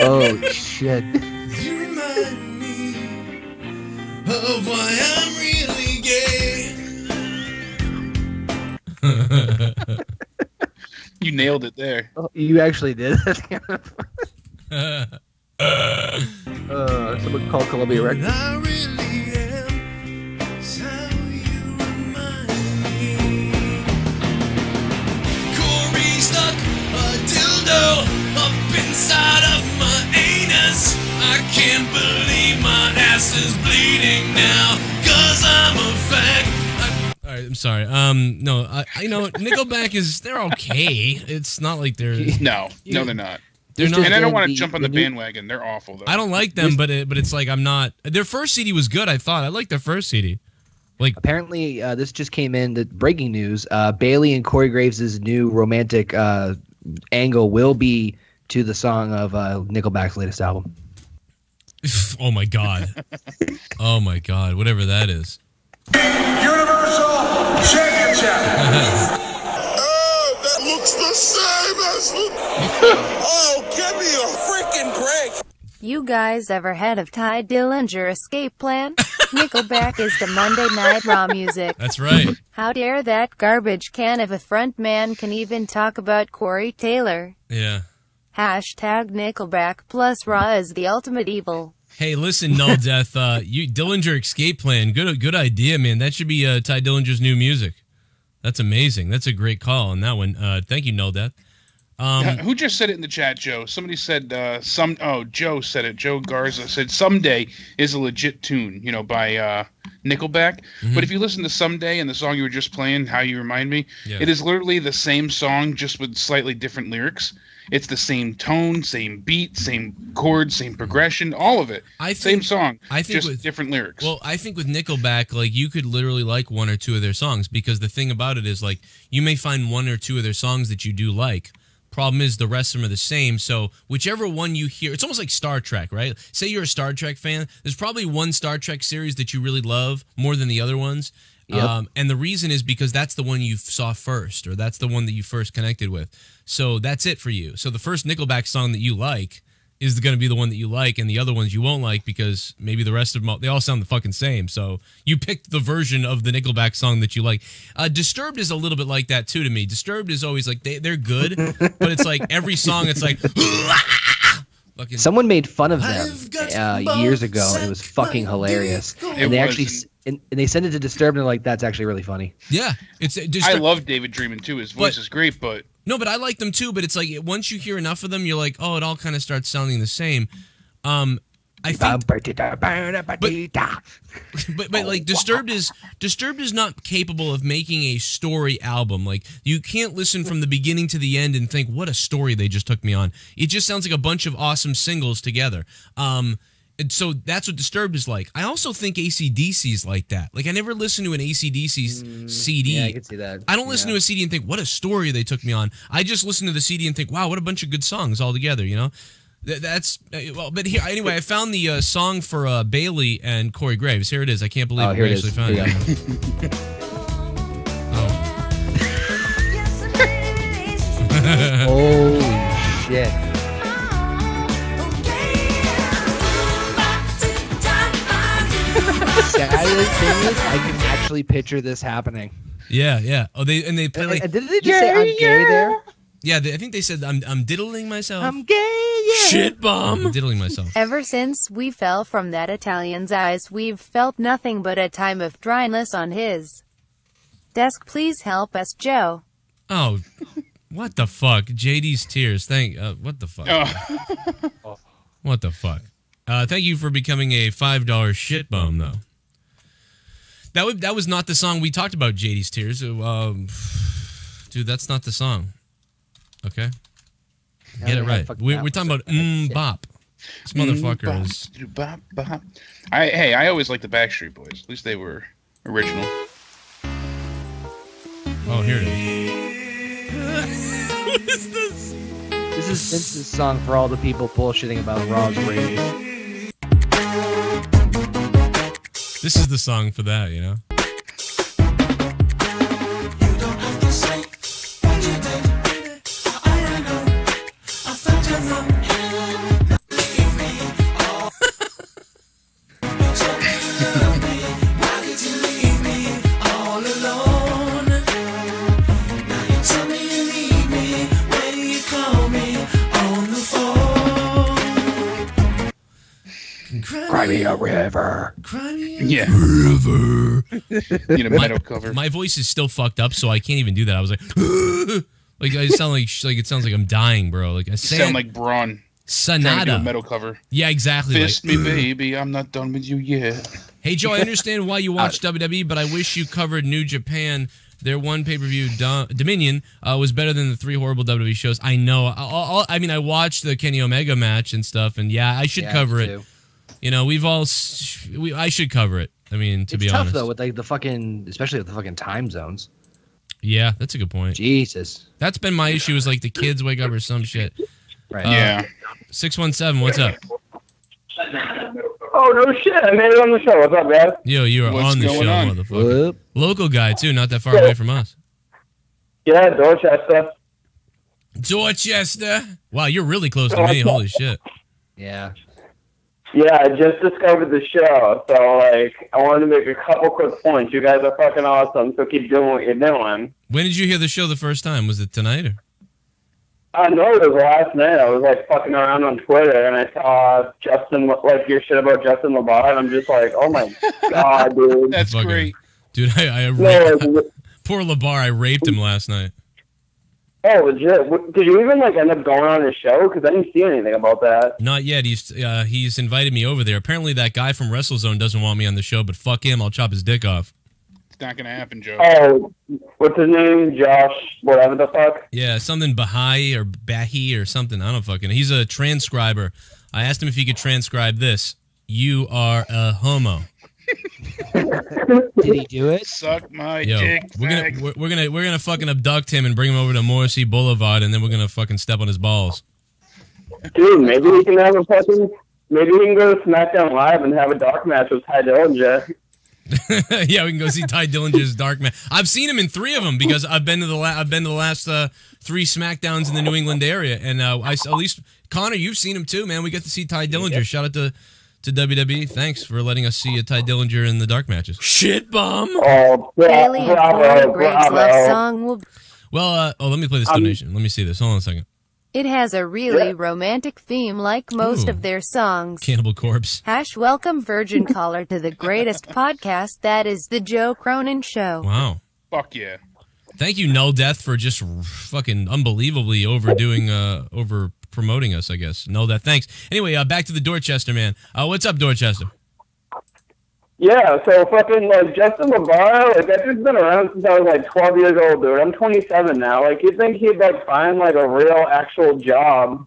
Oh shit. You remind me of why I'm really gay. You nailed it there. Oh, you actually did. Someone call Columbia Records. I really am. It's how you remind me. Corey stuck a dildo up inside of my anus. I can't believe my ass is bleeding now, 'cause I'm a fag. All right, I'm sorry. No, I know Nickelback they're okay. It's not like they're No, they're not. they're He's not. And I don't in want to the- jump on the the new- bandwagon. They're awful, though. I don't like them, but it's like I'm not. Their first CD was good. I thought I liked their first CD. Apparently, this just came in. The breaking news: Bailey and Corey Graves' new romantic angle will be to the song of Nickelback's latest album. Oh my god. Oh my god. Whatever that is. Universal Championship. Oh, that looks the same as. Oh, give me a freaking break. You guys ever heard of Ty Dillinger escape plan? Nickelback is the Monday Night Raw music. That's right. How dare that garbage can of a front man can even talk about Corey Taylor? Yeah. Hashtag Nickelback plus Raw is the ultimate evil. Hey, listen, Null Death. You Dillinger escape plan. Good idea, man. That should be Ty Dillinger's new music. That's amazing. That's a great call on that one. Thank you, Null Death. Who just said it in the chat, Joe? Somebody said Joe said it. Joe Garza said "Someday" is a legit tune, by Nickelback. Mm-hmm. But if you listen to "Someday" and the song you were just playing, "How You Remind Me," Yeah. it is literally the same song, just with slightly different lyrics. It's the same tone, same beat, same chords, same progression, all of it. Same song, just different lyrics. Well, I think with Nickelback, like you could literally like one or two of their songs, because the thing about it is like you may find one or two of their songs that you do like. Problem is the rest of them are the same. So whichever one you hear, it's almost like Star Trek, right? Say you're a Star Trek fan. There's probably one Star Trek series that you really love more than the other ones. Yep. And the reason is because that's the one you saw first, or that's the one that you first connected with. So that's it for you. So the first Nickelback song that you like is going to be the one that you like, and the other ones you won't like because maybe the rest of them, they all sound the fucking same. So you picked the version of the Nickelback song that you like. Disturbed is a little bit like that too to me. Disturbed is always like, they're good, but it's like every song it's like, Someone made fun of them years ago, and it was fucking hilarious. And they actually and they sent it to Disturbed, and they're like, "That's actually really funny." Yeah, I love David Dreamin' too. His voice is great, but no, but I like them too. But it's like once you hear enough of them, you're like, oh, it all kind of starts sounding the same. I think, but like Disturbed is not capable of making a story album. Like you can't listen from the beginning to the end and think what a story they just took me on. It just sounds like a bunch of awesome singles together. And so that's what Disturbed is like. I also think AC/DC is like that. Like I never listen to an AC/DC CD. Yeah, I can see that. I don't listen to a CD and think what a story they took me on. I just listen to the CD and think wow, what a bunch of good songs all together. You know. That's well, but here anyway. I found the song for Bailey and Corey Graves. Here it is. I can't believe we actually found it. Holy shit! The saddest thing is, I can actually picture this happening. Yeah, yeah. Oh, they play like. Did they just say I'm gay there? Yeah, I think they said I'm diddling myself. I'm gay, yeah. Shit bomb. I'm diddling myself. Ever since we fell from that Italian's eyes, we've felt nothing but a time of dryness on his desk. Please help us, Joe. Oh, what the fuck? JD's tears. What the fuck? Oh. What the fuck? Thank you for becoming a $5 shit bomb, though. That was not the song we talked about. JD's tears. Dude, that's not the song. Okay, get it right. We're talking about bop. This motherfucker is. Bop, bop. I always liked the Backstreet Boys. At least they were original. Oh, here it is. What is this? This is Vince's song for all the people bullshitting about Raw's ratings. This is the song for that, you know. Cry me a river. Yeah. River. Need a meadow cover. My voice is still fucked up, so I can't even do that. I was like, like I sound like it sounds like I'm dying, bro. Like I sound like Braun. Sonata. A meadow cover. Yeah, exactly. Fist me, baby. I'm not done with you yet. Hey, Joe, I understand why you watch WWE, but I wish you covered New Japan. Their one pay-per-view, Dominion, was better than the 3 horrible WWE shows. I know. I mean, I watched the Kenny Omega match and stuff, and yeah, I should cover it. Too. You know, I should cover it. I mean, to be honest. It's tough, though, with like the fucking, especially with the fucking time zones. Yeah, that's a good point. Jesus. That's been my issue, is like the kids wake up or some shit. Right. Yeah. 617, what's up? Oh, no shit. I made it on the show. What's up, man? Yo, you are on the show, motherfucker. What? Local guy, too, not that far away from us. Yeah, Dorchester. Dorchester? Wow, you're really close to me. Holy shit. Yeah. Yeah, I just discovered the show, so, like, I wanted to make a couple quick points. You guys are fucking awesome, so keep doing what you're doing. When did you hear the show the first time? Was it tonight, or? I know it was last night. I was, like, fucking around on Twitter, and I saw Justin, like, your shit about Justin LeBar, and I'm just like, oh, my God, dude. That's great. Dude, poor LeBar, I raped him last night. Oh, legit. Did you even, like, end up going on his show? Because I didn't see anything about that. Not yet. He's invited me over there. Apparently that guy from WrestleZone doesn't want me on the show, but fuck him. I'll chop his dick off. It's not going to happen, Joe. Oh, what's his name? Josh, whatever the fuck? Yeah, something Baha'i or Bahi or something. I don't fucking know. He's a transcriber. I asked him if he could transcribe this. You are a homo. Did he do it? Suck my dick. We're gonna fucking abduct him and bring him over to Morrissey Boulevard, and then we're gonna fucking step on his balls. Dude, maybe we can have a fucking. Maybe we can go to SmackDown Live and have a dark match with Ty Dillinger. Yeah, we can go see Ty Dillinger's dark match. I've seen him in 3 of them because I've been to the last 3 SmackDowns in the New England area, and at least Connor, you've seen him too, man. We get to see Ty Dillinger. Yep. Shout out to WWE. Thanks for letting us see a Ty Dillinger in the dark matches. Shit bomb. Oh, Bailey and Corey Graves love song will. Well, let me play this donation. Let me see this. Hold on a second. It has a really romantic theme like most of their songs. Cannibal Corpse. # welcome Virgin Caller to the greatest podcast that is the Joe Cronin Show. Wow. Fuck yeah. Thank you, Null Death, for just fucking unbelievably over promoting us, I guess. Null Death, thanks. Anyway, back to the Dorchester man. What's up, Dorchester? Yeah, so fucking, like, Justin LeBar, like, that dude's been around since I was, like, 12 years old, dude. I'm 27 now. Like, you'd think he'd, like, find, like, a real, actual job.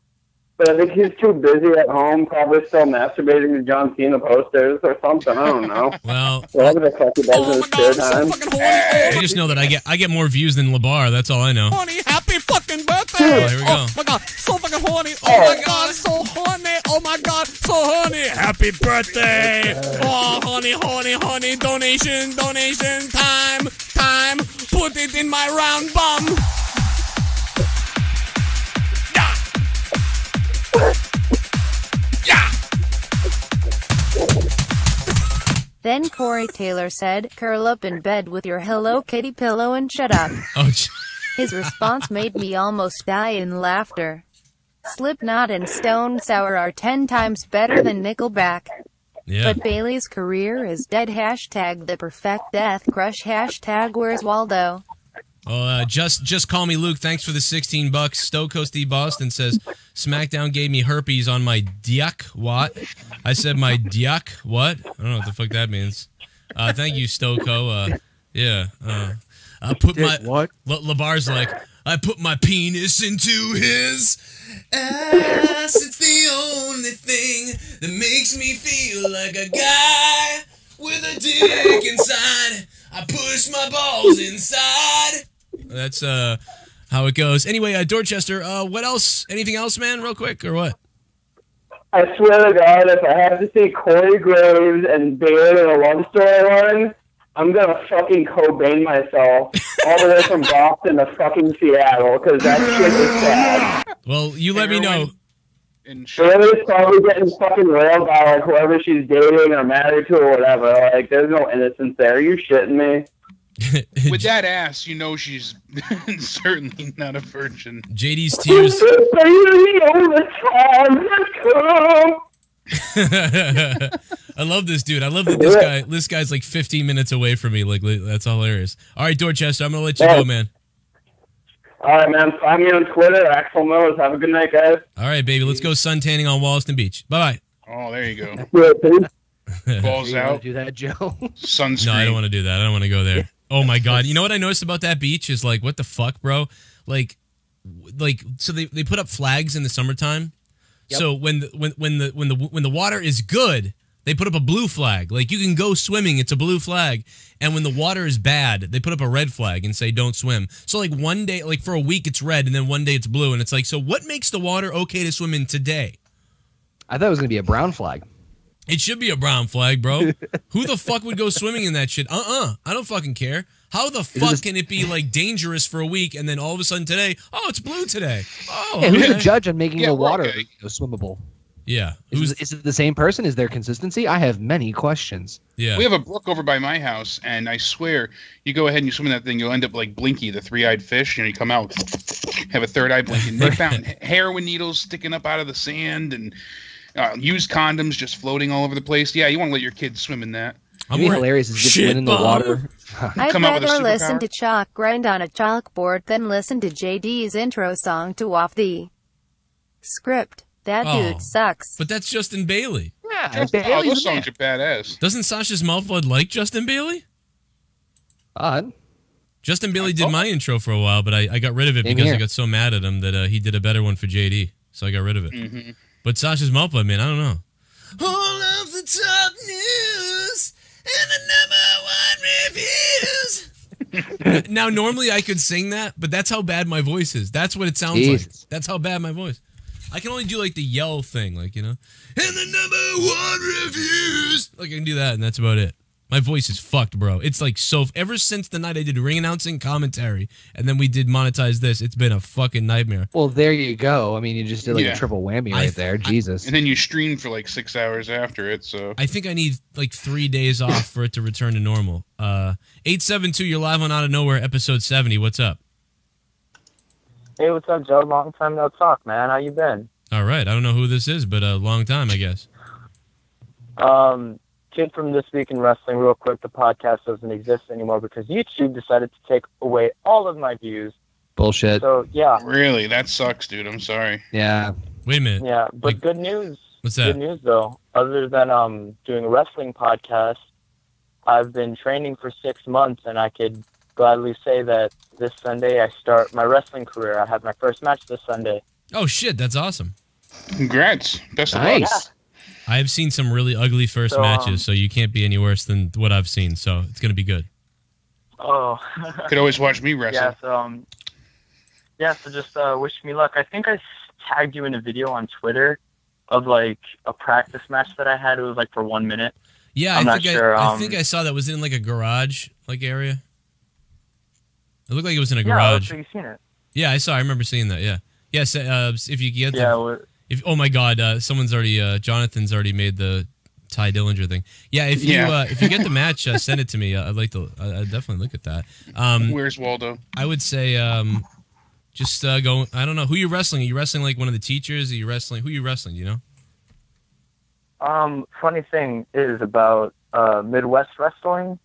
But I think he's too busy at home, probably still masturbating to John Cena posters or something. I don't know. Well, whatever the fuck he does in his spare time. I just know that I get more views than LeBar. That's all I know. Horny, happy fucking birthday! Oh, here we go. Oh my god, so fucking horny! Oh my god, so horny! Oh my god, so horny! Happy birthday! Oh, honey, honey, honey! Donation, donation, time, time! Put it in my round bum! Then Corey Taylor said, curl up in bed with your Hello Kitty pillow and shut up. Oh, His response made me almost die in laughter. Slipknot and Stone Sour are 10 times better than Nickelback. Yeah. But Bailey's career is dead. # the perfect death crush. # where's Waldo? Oh, just call me Luke. Thanks for the $16. Stowe Coast D Boston says SmackDown gave me herpes on my dick. What? I said my dick. What? I don't know what the fuck that means. Thank you, Stoko. Yeah. I put my what? LeBar's like, I put my penis into his ass. It's the only thing that makes me feel like a guy with a dick inside. I push my balls inside. That's how it goes. Anyway, Dorchester, what else? Anything else, man, real quick, or what? I swear to God, if I have to see Corey Graves and Bailey in a love storyline, I'm gonna fucking Cobain myself all the way from Boston to fucking Seattle, because that shit is sad. Well, you let me know. Bailey's probably getting fucking railed by like whoever she's dating or married to or whatever. Like, there's no innocence there. Are you shitting me? With that ass, you know she's certainly not a virgin. JD's tears. I love this dude. I love that this guy's like 15 minutes away from me. Like, that's hilarious. All right, Dorchester, I'm gonna let you go, man. All right, man. Find me on Twitter, Axel Mills. Have a good night, guys. All right, baby. Let's go suntanning on Wollaston Beach. Bye-bye. Oh, there you go. Yeah, Balls out. Do that, Joe. Sunscreen. No, I don't want to do that. I don't want to go there. Oh my God. You know what I noticed about that beach is like, what the fuck, bro? Like, so they put up flags in the summertime. Yep. So when the water is good, they put up a blue flag. Like, you can go swimming, it's a blue flag. And when the water is bad, they put up a red flag and say don't swim. So like one day, like for a week it's red and then one day it's blue, and it's like, so what makes the water okay to swim in today? I thought it was gonna be a brown flag. It should be a brown flag, bro. Who the fuck would go swimming in that shit? I don't fucking care. How the fuck can it be like dangerous for a week and then all of a sudden today, oh, it's blue today? Oh, yeah, who's the judge on making the water okay. swimmable? Yeah. Is it the same person? Is there consistency? I have many questions. Yeah. We have a brook over by my house, and I swear, you go ahead and you swim in that thing, you'll end up like Blinky, the three-eyed fish, and you come out, have a third eye blinking. They found heroin needles sticking up out of the sand, and used condoms just floating all over the place. Yeah, you want to let your kids swim in that. I'm hilarious is just win in the water. I'd rather listen to chalk grind on a chalkboard than listen to JD's intro song to Off the Script. That dude sucks. But that's Justin Bailey. Yeah, those songs are badass. Doesn't Sasha's Mouthblood like Justin Bailey? Odd. Justin Bailey did my intro for a while, but I got rid of it because I got so mad at him that he did a better one for JD. So I got rid of it. Mm-hmm. But Sasha's Mouthblood, man, I don't know. All of the top news and the #1 reviews. Now, normally I could sing that, but that's how bad my voice is. That's what it sounds like. That's how bad my voice. I can only do like the yell thing, like, you know, and the #1 reviews. Like, I can do that, and that's about it. My voice is fucked, bro. It's like so. Ever since the night I did ring announcing, commentary, and then we did monetize this, it's been a fucking nightmare. Well, there you go. I mean, you just did like a triple whammy right there. Jesus. And then you streamed for like 6 hours after it. So I think I need like 3 days off for it to return to normal. 872, you're live on Out of Nowhere, episode 70. What's up? Hey, what's up, Joe? Long time no talk, man. How you been? All right. I don't know who this is, but a long time, I guess. Kid from This Week in Wrestling, real quick. The podcast doesn't exist anymore because YouTube decided to take away all of my views. Bullshit. So, yeah. Really? That sucks, dude. I'm sorry. Yeah. Wait a minute. Yeah, but good news. What's that? Good news, though. Other than doing a wrestling podcast, I've been training for 6 months, and I could gladly say that this Sunday I start my wrestling career. I have my first match this Sunday. Oh, shit. That's awesome. Congrats. Best of luck. Nice. I have seen some really ugly first matches, so you can't be any worse than what I've seen. So it's going to be good. Oh. Could always watch me wrestle. So just wish me luck. I think I tagged you in a video on Twitter of like a practice match that I had. It was like for 1 minute. Yeah, I'm I not think sure. I think I saw that. Was it in like a garage like area? It looked like it was in a garage. Yeah, you seen it. Yeah, I saw. I remember seeing that. Yeah. Yes. If you get oh my God, someone's already Jonathan's already made the Ty Dillinger thing. Yeah. If you get the match, send it to me. I'd like to. I'd definitely look at that. Where's Waldo? I would say just go. I don't know who you're wrestling. Are you wrestling like one of the teachers? Are you wrestling? Who are you wrestling? Do you know? Funny thing is about Midwest wrestling.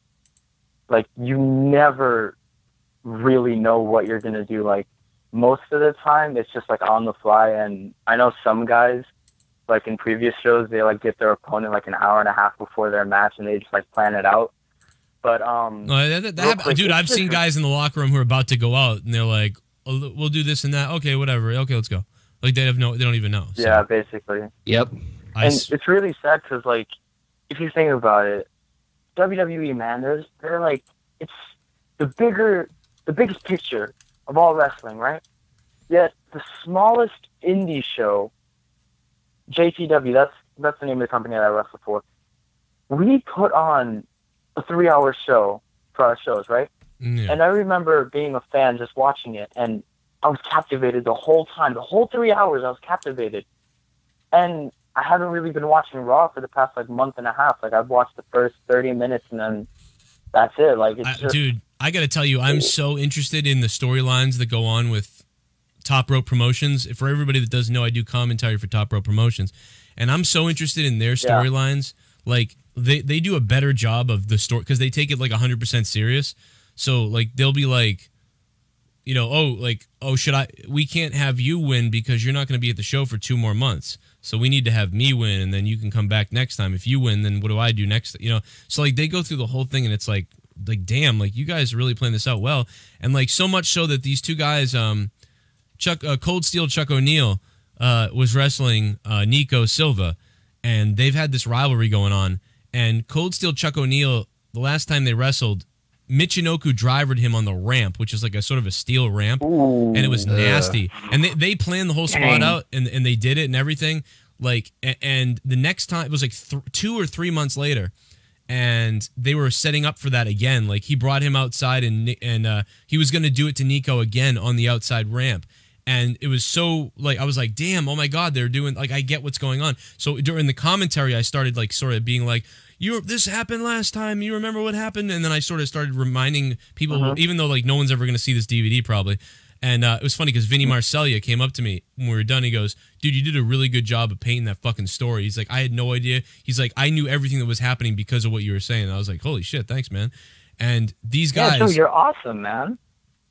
Like you never really know what you're gonna do. Like most of the time, it's just like on the fly. And I know some guys, like in previous shows, they like get their opponent like an hour and a half before their match, and they just like plan it out. But dude, I've seen guys in the locker room who are about to go out, and they're like, oh, "We'll do this and that." Okay, whatever. Okay, let's go. Like they don't even know. So. Yeah, basically. Yep. And it's really sad because, like, if you think about it, WWE, man, they're like, it's the biggest picture of all wrestling, right? Yet the smallest indie show, JTW, that's the name of the company that I wrestle for. We put on a 3-hour show for our shows, right? Yeah. And I remember being a fan, just watching it, and I was captivated the whole time. The whole 3 hours, I was captivated. And I haven't really been watching Raw for the past like month and a half. Like I've watched the first 30 minutes and then that's it. Like it's just, dude, I got to tell you, I'm so interested in the storylines that go on with Top Rope Promotions. For everybody that doesn't know, I do commentary for Top Rope Promotions, and I'm so interested in their storylines. Like they do a better job of the story because they take it like 100% serious. So like they'll be like, you know, we can't have you win because you're not going to be at the show for 2 more months. So we need to have me win, and then you can come back next time. If you win, then what do I do next? You know, so like they go through the whole thing, and it's like damn, like you guys are really playing this out well, and like so much so that these two guys, Cold Steel Chuck O'Neil, was wrestling Nico Silva, and they've had this rivalry going on. And Cold Steel Chuck O'Neil, the last time they wrestled, Michinoku drivered him on the ramp, which is like a sort of a steel ramp, and it was nasty. And they planned the whole spot out, and they did it and everything. Like, and the next time, it was like 2 or 3 months later, and they were setting up for that again. Like, he brought him outside, and he was going to do it to Nico again on the outside ramp. And it was so, like, I was like, damn, oh my God, they're doing, like, I get what's going on. So during the commentary, I started, like, sort of being like, this happened last time. You remember what happened? And then I sort of started reminding people, even though like no one's ever going to see this DVD probably. And it was funny because Vinny Marcellia came up to me when we were done. He goes, dude, you did a really good job of painting that fucking story. He's like, I had no idea. He's like, I knew everything that was happening because of what you were saying. And I was like, holy shit, thanks, man. And these guys. Yeah, so you're awesome, man.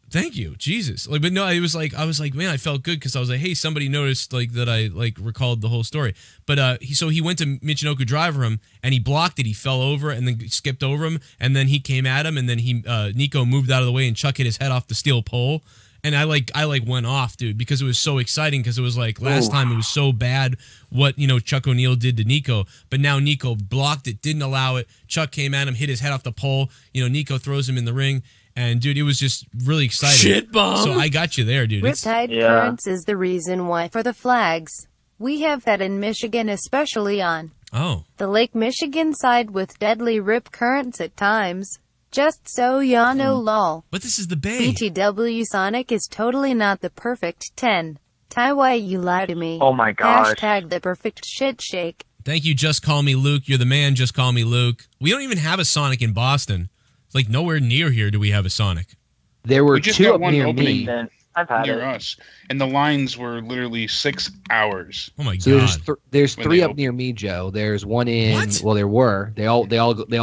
Thank you, Jesus. Like, but no, I was like, man, I felt good because I was like, hey, somebody noticed like that I like recalled the whole story. But he went to Michinoku driver him and he blocked it. He fell over and then skipped over him, and then he came at him, and then Nico moved out of the way, and Chuck hit his head off the steel pole. And I went off, dude, because it was so exciting, because it was like last time it was so bad what Chuck O'Neil did to Nico, but now Nico blocked it, didn't allow it. Chuck came at him, hit his head off the pole. Nico throws him in the ring. And, dude, it was just really exciting. Shit bomb. So I got you there, dude. Riptide Currents is the reason why for the flags. We have that in Michigan, especially on the Lake Michigan side with deadly rip currents at times. Just so y'all know, lol. But this is the Bay. BTW Sonic is totally not the perfect 10. Taiwai, you lie to me. Oh my gosh. Hashtag the perfect shit shake. Thank you, Just Call Me Luke. You're the man, Just Call Me Luke. We don't even have a Sonic in Boston. Like, nowhere near here do we have a Sonic. There were 2 up near me. I've had near it. us, and the lines were literally 6 hours. Oh my So god! there's When three they up open. near me, Joe. There's one in. What? Well, there were. They all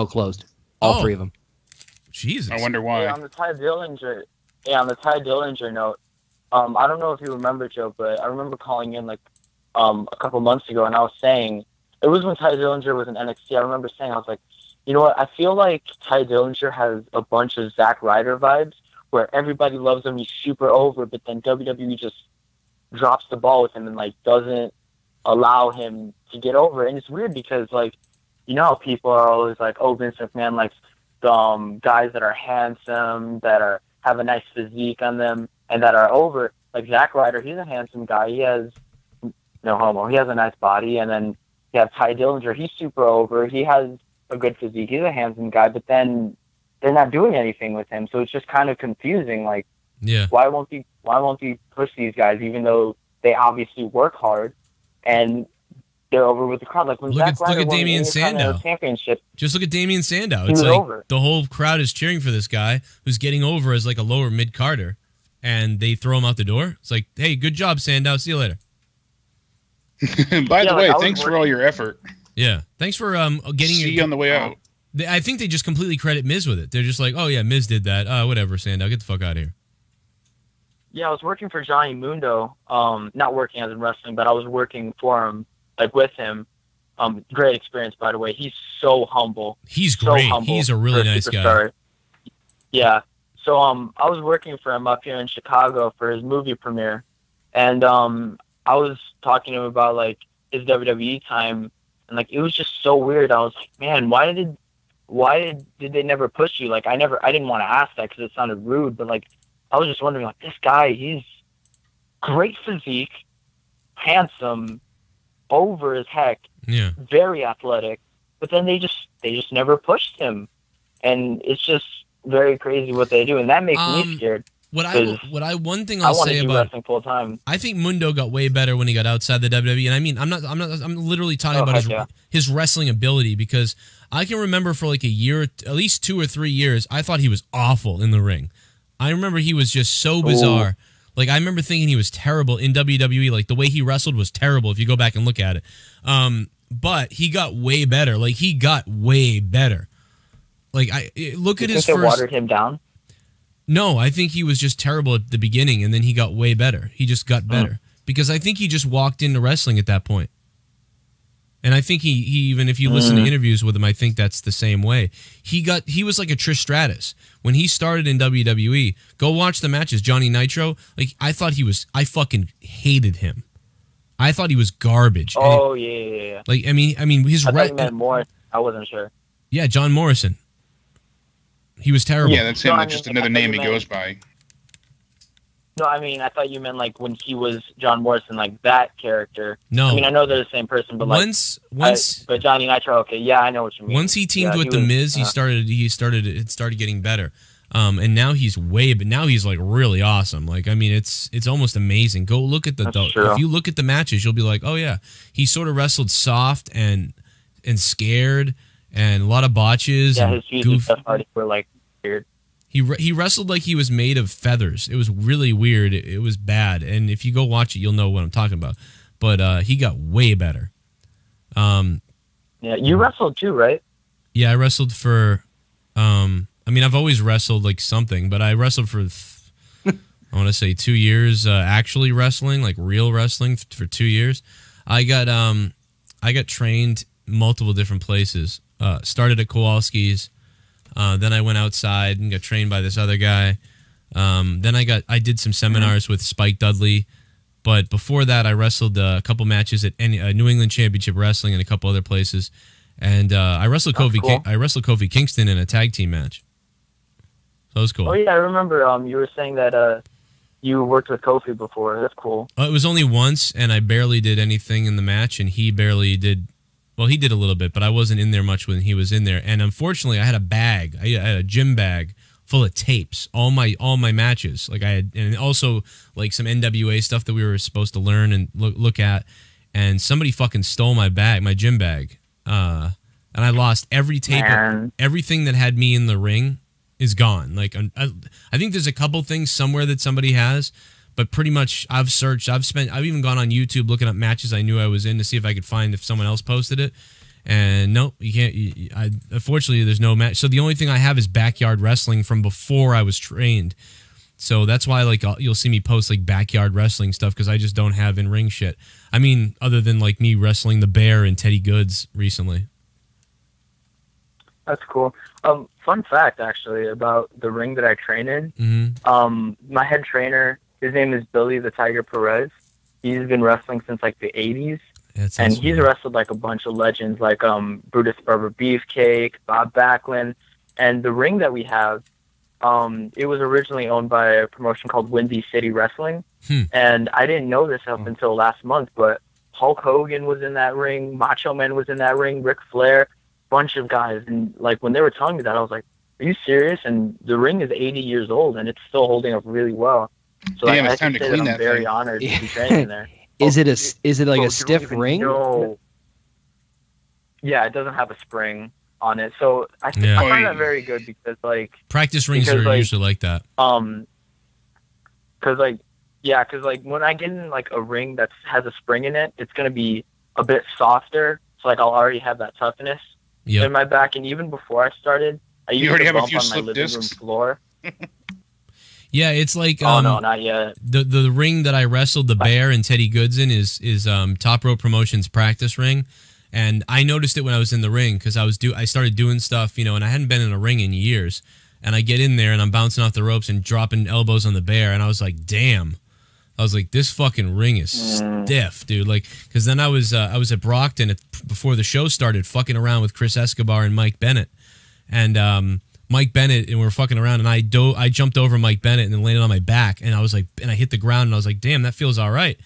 closed. All Oh. three of them. Jesus. I wonder why. Yeah, on the Ty Dillinger note, I don't know if you remember, Joe, but I remember calling in like a couple months ago, and I was saying it was when Ty Dillinger was in NXT. I remember saying, I was like, you know what? I feel like Ty Dillinger has a bunch of Zack Ryder vibes, where everybody loves him, he's super over, but then WWE just drops the ball with him and like doesn't allow him to get over. And it's weird because like, you know, how people are always like, oh, Vince McMahon likes guys that are handsome, that have a nice physique on them, and that are over. Like Zack Ryder, he's a handsome guy. He has no homo. He has a nice body. And then you have Ty Dillinger. He's super over. He has a good physique. He's a handsome guy. But then they're not doing anything with him. So it's just kind of confusing. Like, Yeah. why won't he push these guys, even though they obviously work hard and they're over with the crowd? Like when Look Zack at Ryder won Damian the Intercontinental Sandow. Championship, Just look at Damian Sandow. He It's was like over. the whole crowd is cheering for this guy who's getting over as like a lower mid-carder, and they throw him out the door. It's like, hey, good job, Sandow. See you later. By the like, way, I was thanks for working- all your effort. Yeah. Thanks for getting See you on the way out. I think they just completely credit Miz with it. They're just like, oh yeah, Miz did that. Whatever, Sandow, get the fuck out of here. yeah, I was working for Johnny Mundo. Not working as in wrestling, but I was working for him, like with him. Great experience, by the way. He's so humble. He's So great. humble He's a really for nice guy. superstar. Yeah. So I was working for him up here in Chicago for his movie premiere, and I was talking to him about like his WWE time, and like it was just so weird. I was like, man, why did they never push you? Like I didn't want to ask that because it sounded rude, but like I was just wondering, like this guy, he's great physique, handsome, over as heck, Yeah. very athletic, but then they just never pushed him, and it's just very crazy what they do, and that makes me scared. One thing I I'll want say to do about wrestling full time. I think Mundo got way better when he got outside the WWE, and I mean, I'm literally talking about heck yeah. his wrestling ability, because I can remember for like a year, at least 2 or 3 years, I thought he was awful in the ring. I remember he was just so bizarre. Like I remember thinking he was terrible in WWE. Like the way he wrestled was terrible if you go back and look at it. But he got way better. Like he got way better. Like look at his They first. watered him down. No, I think he was just terrible at the beginning, and then he got way better. He just got better because I think he just walked into wrestling at that point. And I think he even if you listen to interviews with him, I think that's the same way. He was like a Trish Stratus when he started in WWE. Go watch the matches, Johnny Nitro. Like I fucking hated him. I thought he was garbage. Oh yeah. Like I mean his I thought you meant Morris. I wasn't sure. Yeah, John Morrison. He was terrible. Yeah, that's him. That's just another name he goes by. No, I mean I thought you meant like when he was John Morrison, like that character. No. I mean I know they're the same person, but like but Johnny Nitro. Okay, yeah, I know what you mean. Once he teamed with the Miz, it started getting better. And now he's now he's like really awesome. Like I mean, it's almost amazing. Go look at if you look at the matches, you'll be like, oh yeah, he sort of wrestled soft and scared and a lot of botches. Yeah, and his views and stuff were like weird. He wrestled like he was made of feathers. It was really weird. It was bad. And if you go watch it, you'll know what I'm talking about. But he got way better. Yeah, you wrestled too, right? Yeah, I wrestled for. I mean, I've always wrestled like something, but I wrestled for, I want to say 2 years, actually wrestling, like real wrestling for 2 years. I got trained multiple different places. Started at Kowalski's. Then I went outside and got trained by this other guy. Then I did some seminars with Spike Dudley. But before that, I wrestled a couple matches at New England Championship Wrestling and a couple other places. And I wrestled Kofi Kingston in a tag team match. So that was cool. Oh yeah, I remember. You were saying that you worked with Kofi before. That's cool. It was only once, and I barely did anything in the match, and he barely did. Well, he did a little bit, but I wasn't in there much when he was in there. And unfortunately, I had a bag. I had a gym bag full of tapes, all my matches. Like I had, and also like some NWA stuff that we were supposed to learn and look at. And somebody fucking stole my bag, my gym bag. And I lost every tape. Everything that had me in the ring is gone. Like I think there's a couple things somewhere that somebody has, But pretty much I've searched, I've even gone on YouTube looking up matches I knew I was in to see if I could find if someone else posted it. And nope, you can't. Unfortunately, there's no match. So the only thing I have is backyard wrestling from before I was trained. So that's why like you'll see me post like backyard wrestling stuff because I just don't have in-ring shit. I mean, other than like me wrestling the Bear and Teddy Goods recently. That's cool. Fun fact, actually, about the ring that I train in. My head trainer, his name is Billy the Tiger Perez. He's been wrestling since like the 80s. And he's wrestled like a bunch of legends like Brutus Barber Beefcake, Bob Backlund. And the ring that we have, it was originally owned by a promotion called Windy City Wrestling. And I didn't know this up until last month, but Hulk Hogan was in that ring, Macho Man was in that ring, Ric Flair, bunch of guys. And like when they were telling me that, I was like, are you serious? And the ring is 80 years old and it's still holding up really well. So Damn, I it's time to clean that I'm very thing. honored to be training there. Is it like a stiff ring? No. Yeah, it doesn't have a spring on it. So I find that very good because like practice rings are usually like that. Because like when I get in like a ring that has a spring in it, it's gonna be a bit softer. So like I'll already have that toughness in my back. And even before I started, I used to bump on my living room floor. Yeah, it's like no, not yet. The ring that I wrestled the Bear and Teddy Goods in is Top Rope Promotions practice ring, and I noticed it when I was in the ring because I started doing stuff, you know, and I hadn't been in a ring in years, and I get in there and I'm bouncing off the ropes and dropping elbows on the Bear, and I was like, damn, I was like, this fucking ring is stiff, dude. Like, because then I was at Brockton before the show started, fucking around with Chris Escobar and Mike Bennett, and Mike Bennett, and we were fucking around, and I jumped over Mike Bennett and then landed on my back, and I was like, and I hit the ground, and I was like, damn, that feels all right.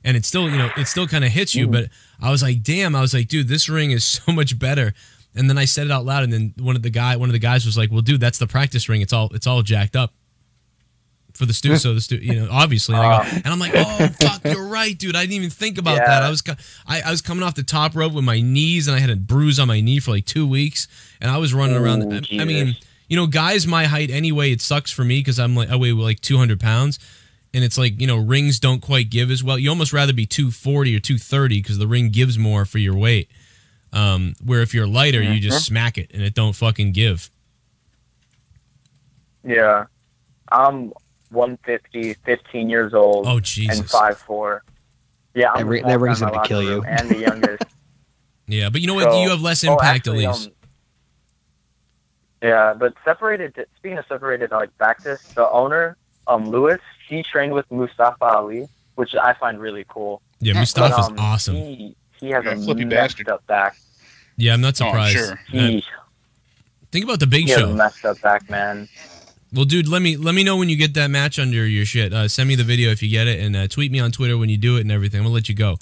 And it still, you know, it still kind of hits you, but I was like, damn, I was like, dude, this ring is so much better. And then I said it out loud, and then one of the guys was like, well, dude, that's the practice ring. It's all jacked up for the studio, so you know, obviously. And I'm like, oh fuck, you're right, dude. I didn't even think about that. I was coming off the top rope with my knees, and I had a bruise on my knee for like 2 weeks, and I was running around. I mean, you know, guys my height anyway, it sucks for me because I weigh like 200 pounds, and it's like, you know, rings don't quite give as well. You almost rather be 240 or 230 because the ring gives more for your weight. Where if you're lighter, you just smack it and it don't fucking give. Yeah, I'm 150, 15 years old. Oh Jesus, and 5'4". Yeah, that ring's gonna kill you. And the youngest. Yeah, but you know what? You have less impact at least. Yeah, but speaking of separated, like practice, the owner, Lewis, he trained with Mustafa Ali, which I find really cool. Yeah, Mustafa's awesome. He has a messed up back. Yeah, I'm not surprised. Oh, sure. Think about the Big He Show. has a messed up back, man. Well, dude, let me know when you get that match under your shit. Send me the video if you get it, and tweet me on Twitter when you do it and everything. I'm gonna let you go.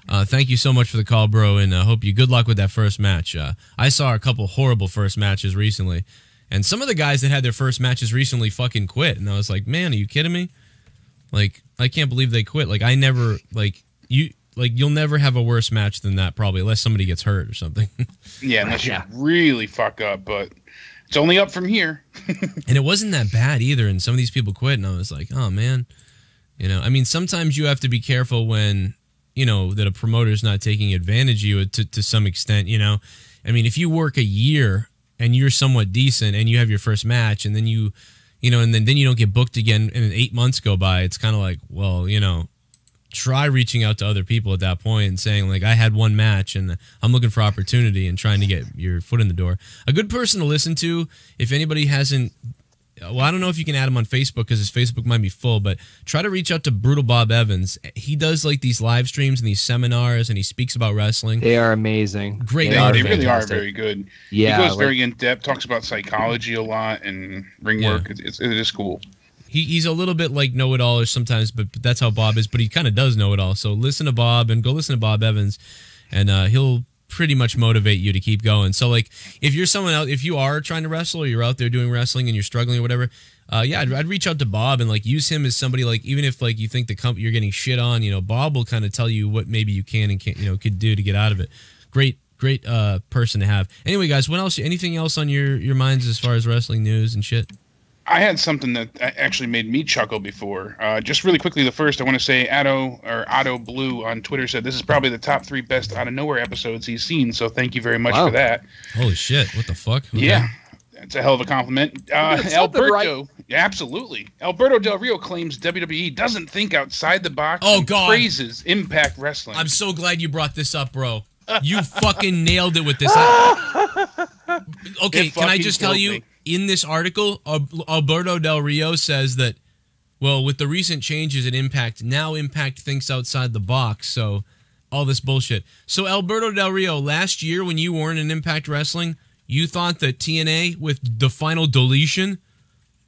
Thank you so much for the call, bro, and hope you good luck with that first match. I saw a couple horrible first matches recently, and some of the guys that had their first matches recently fucking quit, and I was like, man, are you kidding me? Like, I can't believe they quit. Like, I never, you'll never have a worse match than that, probably, unless somebody gets hurt or something. Yeah, unless you really fuck up, but it's only up from here. And it wasn't that bad either, and some of these people quit, and I was like, oh, man. You know, I mean, sometimes you have to be careful when, you know, that a promoter's not taking advantage of you to some extent, you know. I mean, if you work a year and you're somewhat decent and you have your first match and then you know, and then you don't get booked again and then 8 months go by, it's kind of like, well, you know, try reaching out to other people at that point and saying, like, I had one match and I'm looking for opportunity and trying to get your foot in the door. A good person to listen to, if anybody hasn't, well, I don't know if you can add him on Facebook because his Facebook might be full, but try to reach out to Brutal Bob Evans. He does like these live streams and these seminars and he speaks about wrestling. They are amazing. Great. They really are very good. Yeah, he goes very in depth, talks about psychology a lot and ring work. It is cool. He's a little bit like know-it-all sometimes, but that's how Bob is. But he kind of does know it all. So listen to Bob and go listen to Bob Evans, and he'll pretty much motivate you to keep going. So like, if you're someone else, if you are trying to wrestle or you're out there doing wrestling and you're struggling or whatever, yeah, I'd reach out to Bob and like use him as somebody, like, even if like you think the company you're getting shit on, you know, Bob will kind of tell you what maybe you can and can't, you know, could do to get out of it. Great person to have. Anyway, guys, what else? Anything else on your minds as far as wrestling news and shit? I had something that actually made me chuckle before. Just really quickly, the first, I want to say Otto Blue on Twitter said this is probably the top 3 best Out of Nowhere episodes he's seen, so thank you very much for that. Holy shit, what the fuck? Okay. Yeah, that's a hell of a compliment. Alberto, yeah, absolutely. Alberto Del Rio claims WWE doesn't think outside the box and praises Impact Wrestling. I'm so glad you brought this up, bro. You fucking nailed it with this. Okay, can I just tell you, in this article, Alberto Del Rio says that, well, with the recent changes at Impact, now Impact thinks outside the box, so all this bullshit. So, Alberto Del Rio, last year when you weren't in Impact Wrestling, you thought that TNA, with the final deletion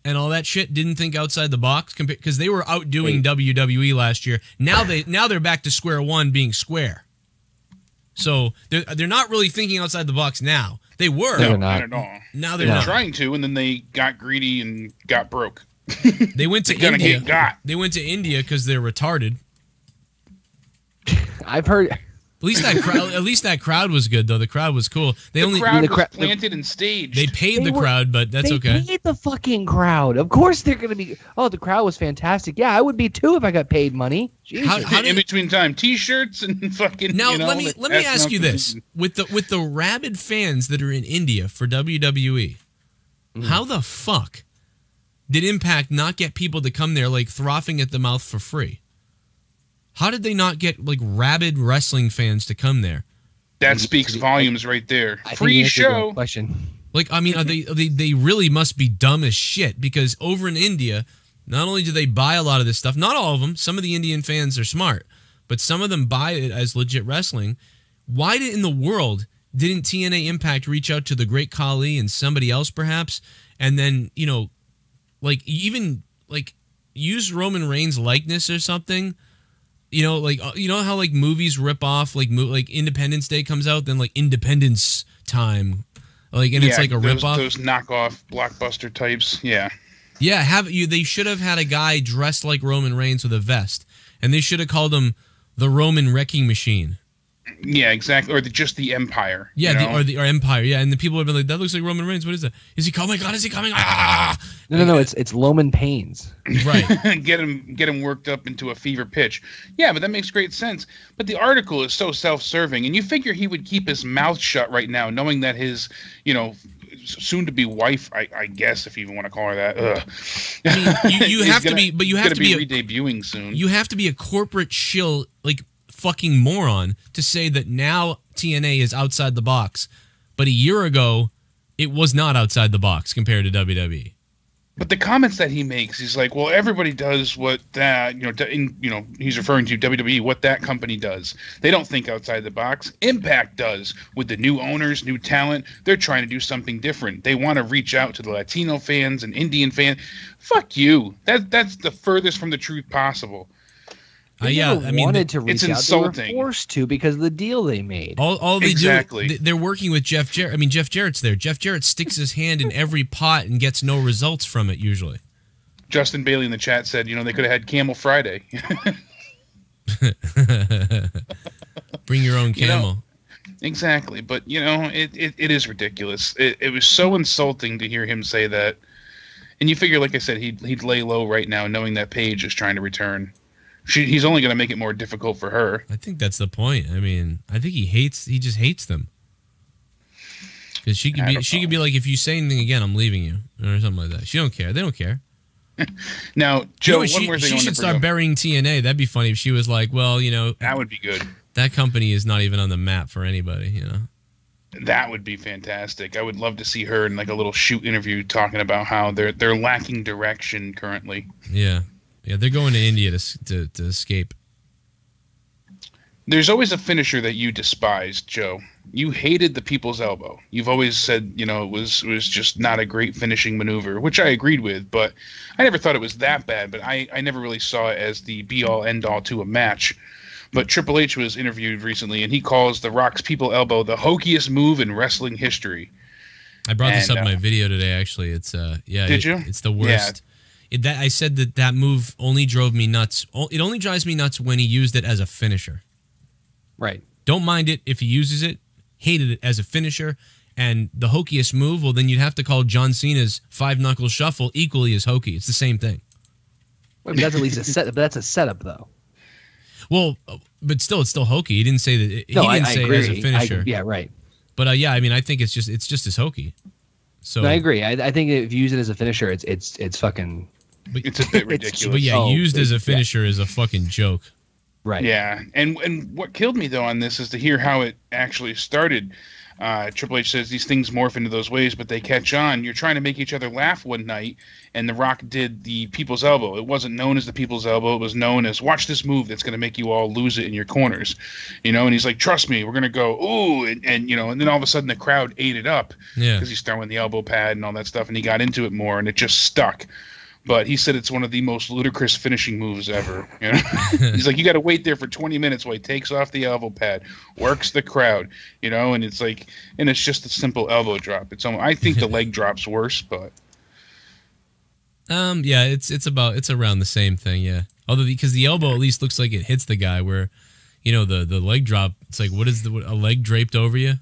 and all that shit, didn't think outside the box? Because they were outdoing WWE last year. Now they're back to square one being square. So, they're not really thinking outside the box now. They were. No, not at all. Now they're not. Trying to, and then they got greedy and got broke. They went to India. They went to India because they're retarded. I've heard. At least that crowd was good though. The crowd was cool. The crowd was planted and staged. They paid the crowd, but that's okay. They paid the fucking crowd. Of course they're gonna be. Oh, the crowd was fantastic. Yeah, I would be too if I got paid money. How in between time, T-shirts and fucking. Now let me ask you this: with the rabid fans that are in India for WWE, how the fuck did Impact not get people to come there like frothing at the mouth for free? How did they not get like rabid wrestling fans to come there? That speaks volumes right there. Free show. Question. Like, I mean, they really must be dumb as shit, because over in India, not only do they buy a lot of this stuff, not all of them, some of the Indian fans are smart, but some of them buy it as legit wrestling. Why in the world didn't TNA Impact reach out to the Great Khali and somebody else perhaps, and then, you know, like even like use Roman Reigns' likeness or something? You know, like, you know how like movies rip off, like Independence Day comes out, then like Independence Time, like, and it's like a rip off. Those knockoff blockbuster types, yeah. Yeah, they should have had a guy dressed like Roman Reigns with a vest, and they should have called him the Roman Wrecking Machine. Yeah, exactly, or just the Empire. Yeah, or Empire. Yeah, and the people would be like, "That looks like Roman Reigns. What is that? Is he coming? Oh my God, is he coming? Ah!" No, it's Loman Pains. Right. get him worked up into a fever pitch. Yeah, but that makes great sense. But the article is so self-serving, and you figure he would keep his mouth shut right now, knowing that his, you know, soon-to-be wife, I guess, if you even want to call her that. I mean, you have to be, but you have to be re-debuting soon. You have to be a corporate shill, like fucking moron, to say that now TNA is outside the box, but a year ago it was not outside the box compared to WWE. But the comments that he makes, he's like, well, everybody does what that, he's referring to WWE, what that company does. They don't think outside the box. Impact does. With the new owners, new talent, they're trying to do something different. They want to reach out to the Latino fans and Indian fans. Fuck you. That's the furthest from the truth possible. Wanted to reach it's out. insulting. They were forced to because of the deal they made. All they do, they're working with Jeff Jarrett. I mean, Jeff Jarrett's there. Jeff Jarrett sticks his hand in every pot and gets no results from it usually. Justin Bailey in the chat said, they could have had Camel Friday. Bring your own camel. Exactly, but it is ridiculous. It was so insulting to hear him say that, and you figure, like I said, he'd lay low right now, knowing that Paige is trying to return. He's only going to make it more difficult for her. I think that's the point. I mean, I think he just hates them. Because she could be like, if you say anything again, I'm leaving you, or something like that. She don't care. They don't care. Now, Joe, one more thing. She should start burying TNA. That'd be funny if she was like, well, that would be good. That company is not even on the map for anybody, That would be fantastic. I would love to see her in like a little shoot interview talking about how they're lacking direction currently. Yeah. Yeah, they're going to India to escape. There's always a finisher that you despised, Joe. You hated the People's Elbow. You've always said, it was just not a great finishing maneuver, which I agreed with, but I never thought it was that bad, but I never really saw it as the be-all, end-all to a match. But Triple H was interviewed recently, and he calls The Rock's People Elbow the hokiest move in wrestling history. I brought this up in my video today, actually. It's Did you? It's the worst. Yeah. I said that move only drove me nuts. It only drives me nuts when he used it as a finisher. Right. Don't mind it if he uses it. Hated it as a finisher. and the hokiest move, well, then you'd have to call John Cena's 5-knuckle shuffle equally as hokey. It's the same thing. Wait, but that's at least a set. But that's a setup, though. Well, but still, it's still hokey. He didn't say that. He No, didn't I say agree. it as a finisher. Yeah, right. But yeah, I mean, I think it's just as hokey. So No, I agree. I think if you use it as a finisher, it's fucking. It's a bit ridiculous. But yeah, used as a finisher is a fucking joke. Right. Yeah, and what killed me though on this is to hear how it actually started. Triple H says these things morph into those ways, but they catch on. You're trying to make each other laugh one night, and The Rock did the People's Elbow. It wasn't known as the People's Elbow. It was known as, watch this move that's going to make you all lose it in your corners. You know, and he's like, trust me, we're going to go, ooh, and you know, and then all of a sudden the crowd ate it up because he's throwing the elbow pad and all that stuff, and he got into it more, and it just stuck. But he said it's one of the most ludicrous finishing moves ever. You know? He's like, you got to wait there for 20 minutes while he takes off the elbow pad, works the crowd, you know, and it's like, and it's just a simple elbow drop. It's almost, I think the leg drop's worse, but yeah, it's around the same thing, yeah. Although because the elbow at least looks like it hits the guy, where, you know, the leg drop, it's like, what is a leg draped over you?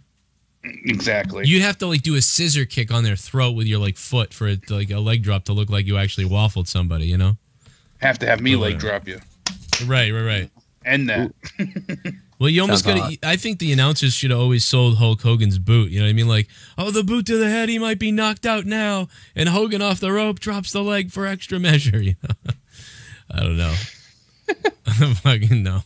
Exactly. You'd have to like do a scissor kick on their throat with your like foot for it to, like a leg drop to look like you actually waffled somebody, you know? Have to have me leg drop you. Right. And that. Well, you almost got to. I think the announcers should have always sold Hulk Hogan's boot. You know what I mean? Like, oh, the boot to the head, he might be knocked out now. And Hogan off the rope drops the leg for extra measure. You know? I don't know. I fucking know.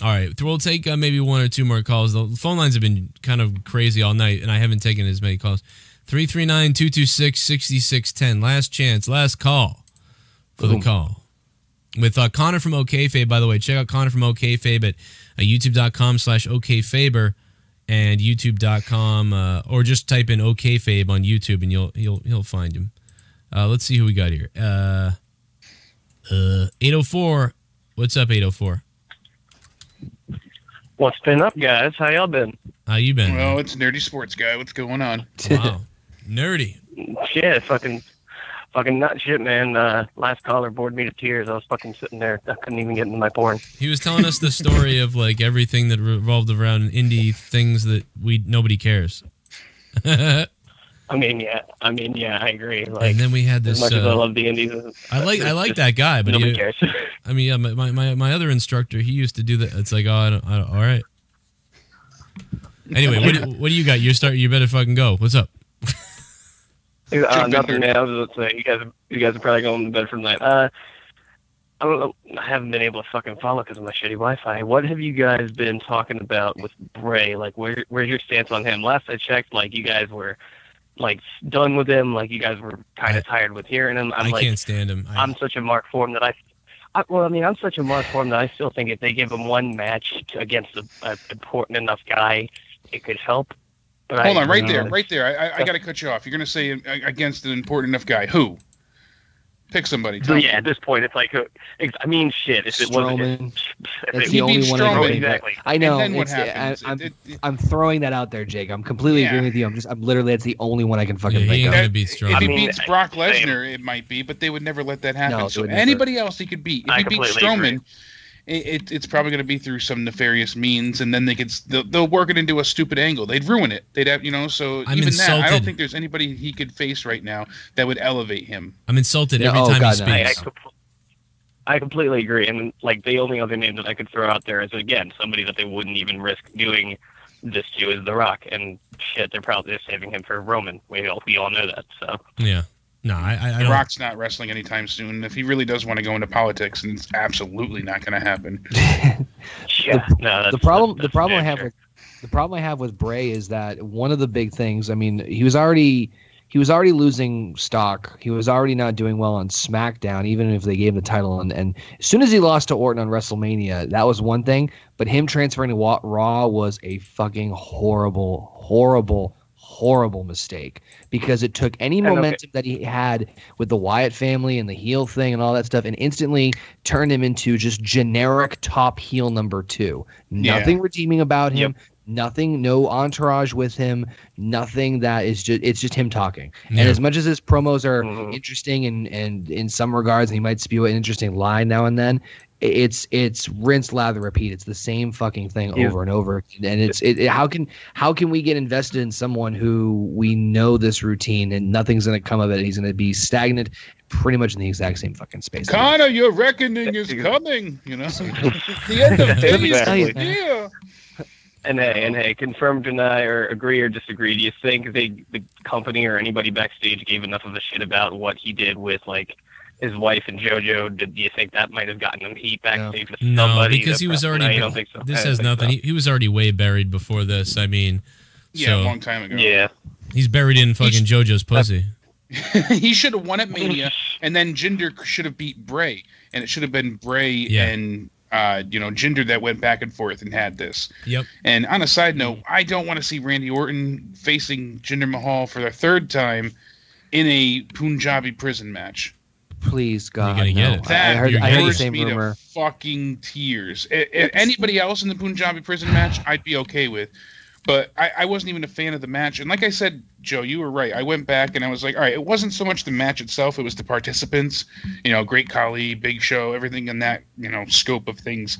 All right, we'll take maybe one or two more calls. The phone lines have been kind of crazy all night, and I haven't taken as many calls. 339-226-6610. Last chance, last call for the call. With Connor from OKFabe, by the way. Check out Connor from OKFabe at youtube.com/OKFaber and youtube.com, or just type in OKFabe on YouTube, and you'll find him. Let's see who we got here. 804. What's up, 804? What's been up, guys? How y'all been? How you been? Well, it's Nerdy Sports Guy. What's going on? Wow. Nerdy. Shit, fucking not shit, man. Last caller bored me to tears. I was fucking sitting there. I couldn't even get into my porn. He was telling us the story of like everything that revolved around indie things that nobody cares. I mean, yeah, I agree. Like, and then we had this. As much as I love the indies, I like that guy, but nobody cares. I mean, yeah, my other instructor, he used to do that. It's like, I don't all right. Anyway, what do you got? You better fucking go. What's up? Nothing, man. I was just saying, you guys are probably going to bed for the night. I don't know. I haven't been able to fucking follow because of my shitty Wi-Fi. What have you guys been talking about with Bray? Like, where's your stance on him? Last I checked, like, you guys were like done with him. Like, you guys were kind of tired with hearing him. I can't stand him. I'm such a mark for him that I'm such a mark for him that I still think if they give him one match against an important enough guy, it could help. But Hold on, right there. I got to cut you off. You're going to say against an important enough guy. Who? Pick somebody. Yeah, at this point, it's like, I mean, shit. If it wasn't, that's the only one I know. Exactly. I know. And then what happens? I'm throwing that out there, Jake. I'm completely agreeing with you. I'm literally, that's the only one I can fucking think of. If he beats Brock Lesnar, it might be, but they would never let that happen. No, so anybody else he could beat. If he beats Strowman, it's probably going to be through some nefarious means, and then they'll work it into a stupid angle. They'd ruin it. They'd have, so I'm even insulted. that, I don't think there's anybody he could face right now that would elevate him. I'm insulted every time he speaks. I completely agree. And like the only other name that I could throw out there is, again, somebody that they wouldn't even risk doing this to is The Rock. And shit, they're probably just saving him for Roman. We all know that. So yeah. No, I The Rock's not wrestling anytime soon. If he really does want to go into politics, and it's absolutely not going to happen. The problem I have with Bray is that one of the big things. I mean, he was already losing stock. He was already not doing well on SmackDown, even if they gave him the title. And as soon as he lost to Orton on WrestleMania, that was one thing. But him transferring to Raw was a fucking horrible mistake, because it took any momentum that he had with the Wyatt family and the heel thing and all that stuff and instantly turned him into just generic top heel number 2. Nothing redeeming about him. Nothing, no entourage with him, nothing that is it's just him talking. And as much as his promos are interesting and in some regards, he might spew an interesting line now and then, it's rinse, lather, repeat. It's the same fucking thing over and over. And how can we get invested in someone who we know this routine and nothing's going to come of it? He's going to be stagnant, pretty much in the exact same fucking space. Connor, your reckoning is coming. You know, the end of days is near. And hey, confirm, deny, or agree or disagree. Do you think the company or anybody backstage gave enough of a shit about what he did with like his wife and JoJo? Do you think that might have gotten him heat backstage with somebody? No, because he was already. No, you don't think so? This has nothing. So. He was already way buried before this. I mean, a long time ago. Yeah, he's buried in fucking JoJo's pussy. He should have won at Mania, and then Jinder should have beat Bray, and it should have been Bray and Jinder that went back and forth and had this. Yep. And on a side note, I don't want to see Randy Orton facing Jinder Mahal for the third time in a Punjabi prison match. Please, God, you're gonna get it. I heard the same me rumor. To fucking tears. Anybody else in the Punjabi prison match, I'd be okay with. But I wasn't even a fan of the match. And like I said, Joe, you were right. I went back and I was like, all right, it wasn't so much the match itself. It was the participants, Great Khali, Big Show, everything in that, scope of things.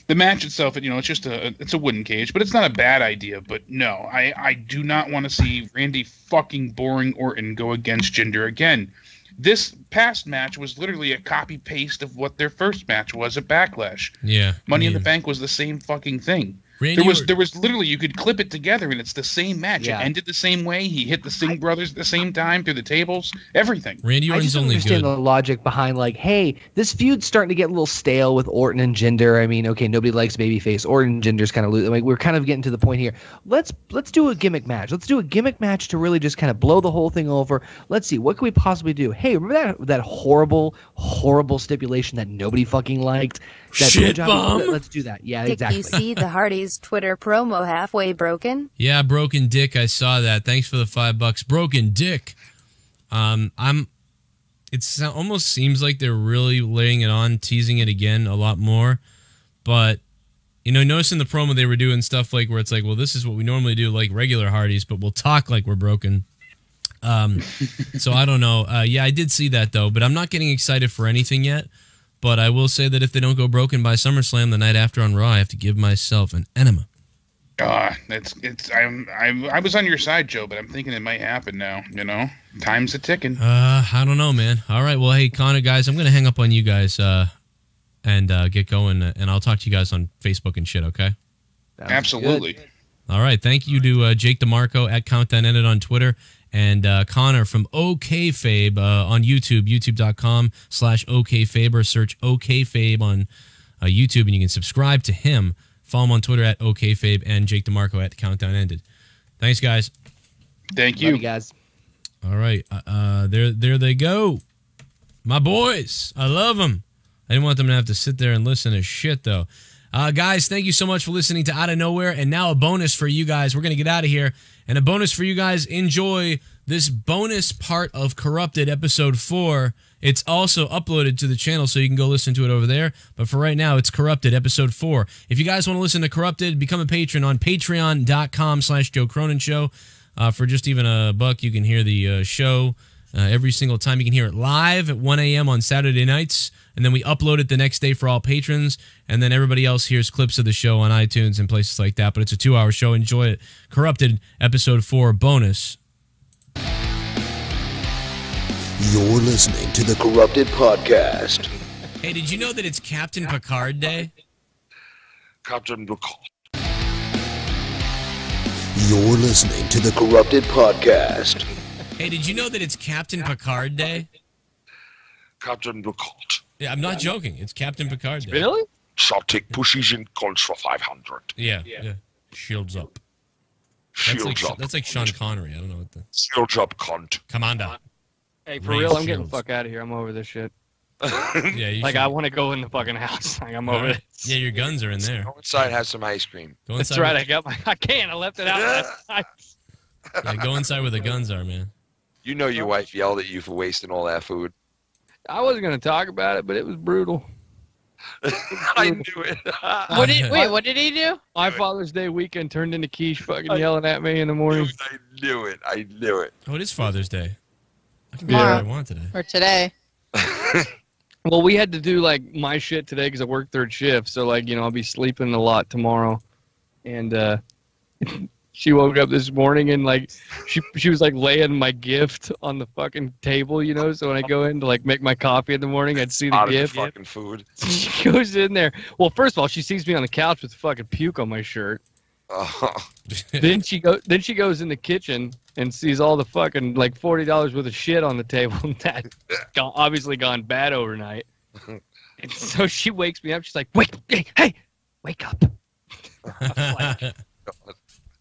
The match itself, it's just it's a wooden cage, but it's not a bad idea. But no, I do not want to see Randy fucking boring Orton go against Jinder again. This past match was literally a copy-paste of what their first match was at Backlash. Yeah. Money in the Bank was the same fucking thing. There was literally, you could clip it together and it's the same match. Yeah. It ended the same way. He hit the Singh brothers at the same time through the tables. Everything. Randy I Orton's just don't only understand good. the logic behind like, hey, this feud's starting to get a little stale with Orton and Jinder. I mean, okay, nobody likes babyface. Orton and Jinder's kind of like we're kind of getting to the point here. Let's do a gimmick match. Let's do a gimmick match to really just kind of blow the whole thing over. Let's see, what can we possibly do? Hey, remember that horrible stipulation that nobody fucking liked? That Shit bomb. Let's do that. Yeah, Did exactly. you see the Hardys Twitter promo halfway broken? Yeah, Broken Dick. I saw that. Thanks for the $5. Broken Dick. It almost seems like they're really laying it on, teasing it again a lot more. But notice in the promo they were doing stuff like where it's like, well, this is what we normally do, like regular Hardys, but we'll talk like we're broken. So I don't know. Yeah, I did see that though, but I'm not getting excited for anything yet. But I will say that if they don't go broken by SummerSlam the night after on Raw, I have to give myself an enema. I was on your side, Joe, but I'm thinking it might happen now. Time's a ticking. I don't know, man. All right, well, hey, Connor, guys, I'm gonna hang up on you guys and get going, and I'll talk to you guys on Facebook and shit. Okay? Absolutely. Good. All right. Thank you to Jake DeMarco at Countdown Ended on Twitter. And Connor from OKFabe on YouTube, youtube.com/OKFabe, or search OKFabe on YouTube, and you can subscribe to him. Follow him on Twitter at OKFabe, and Jake DeMarco at Countdown Ended. Thanks, guys. Thank you. Love you guys. All right. There they go. My boys. I love them. I didn't want them to have to sit there and listen to shit, though. Guys, thank you so much for listening to Out of Nowhere. And now a bonus for you guys. We're going to get out of here. And a bonus for you guys. Enjoy this bonus part of Corrupted episode 4. It's also uploaded to the channel, so you can go listen to it over there. But for right now, it's Corrupted episode 4. If you guys want to listen to Corrupted, become a patron on patreon.com/Joe Cronin Show. For just even $1, you can hear the show every single time. You can hear it live at 1 a.m. on Saturday nights. And then we upload it the next day for all patrons. And then everybody else hears clips of the show on iTunes and places like that. But it's a 2-hour show. Enjoy it. Corrupted episode 4 bonus. You're listening to the Corrupted Podcast. Hey, did you know that it's Captain Picard Day? Captain Picard. You're listening to the Corrupted Podcast. Hey, did you know that it's Captain Picard Day? Captain Picard. Yeah, I'm not joking. It's Captain Picard Day. Really? Shall take pushes in calls for 500. Yeah. Shields up. That's like Sean Connery. I don't know what the... Shields up, cunt. Commander. Hey, for real, I'm getting the fuck out of here. I'm over this shit. Yeah, you like, should. I want to go in the fucking house. Like, I'm over it. Yeah, your guns are in there. Go inside, have some ice cream. Go inside. That's right. I can't. I left it out last night. Yeah, go inside where the guns are, man. You know your wife yelled at you for wasting all that food. I wasn't going to talk about it, but it was brutal. I knew it. What did he do? My Father's Day weekend turned into Quiche fucking yelling at me in the morning. I knew it. Oh, it is Father's Day. I can do whatever I want today. Or today. Well, we had to do like my shit today because I work third shift. So like, you know, I'll be sleeping a lot tomorrow. And she woke up this morning and like she was like laying my gift on the fucking table, you know. So when I go in to like make my coffee in the morning, I'd see the Out of gift. the fucking food. She goes in there. Well, first of all, she sees me on the couch with fucking puke on my shirt. Oh. Then she goes in the kitchen and sees all the fucking like $40 worth of shit on the table that obviously gone bad overnight. And so she wakes me up. She's like, hey, wake up.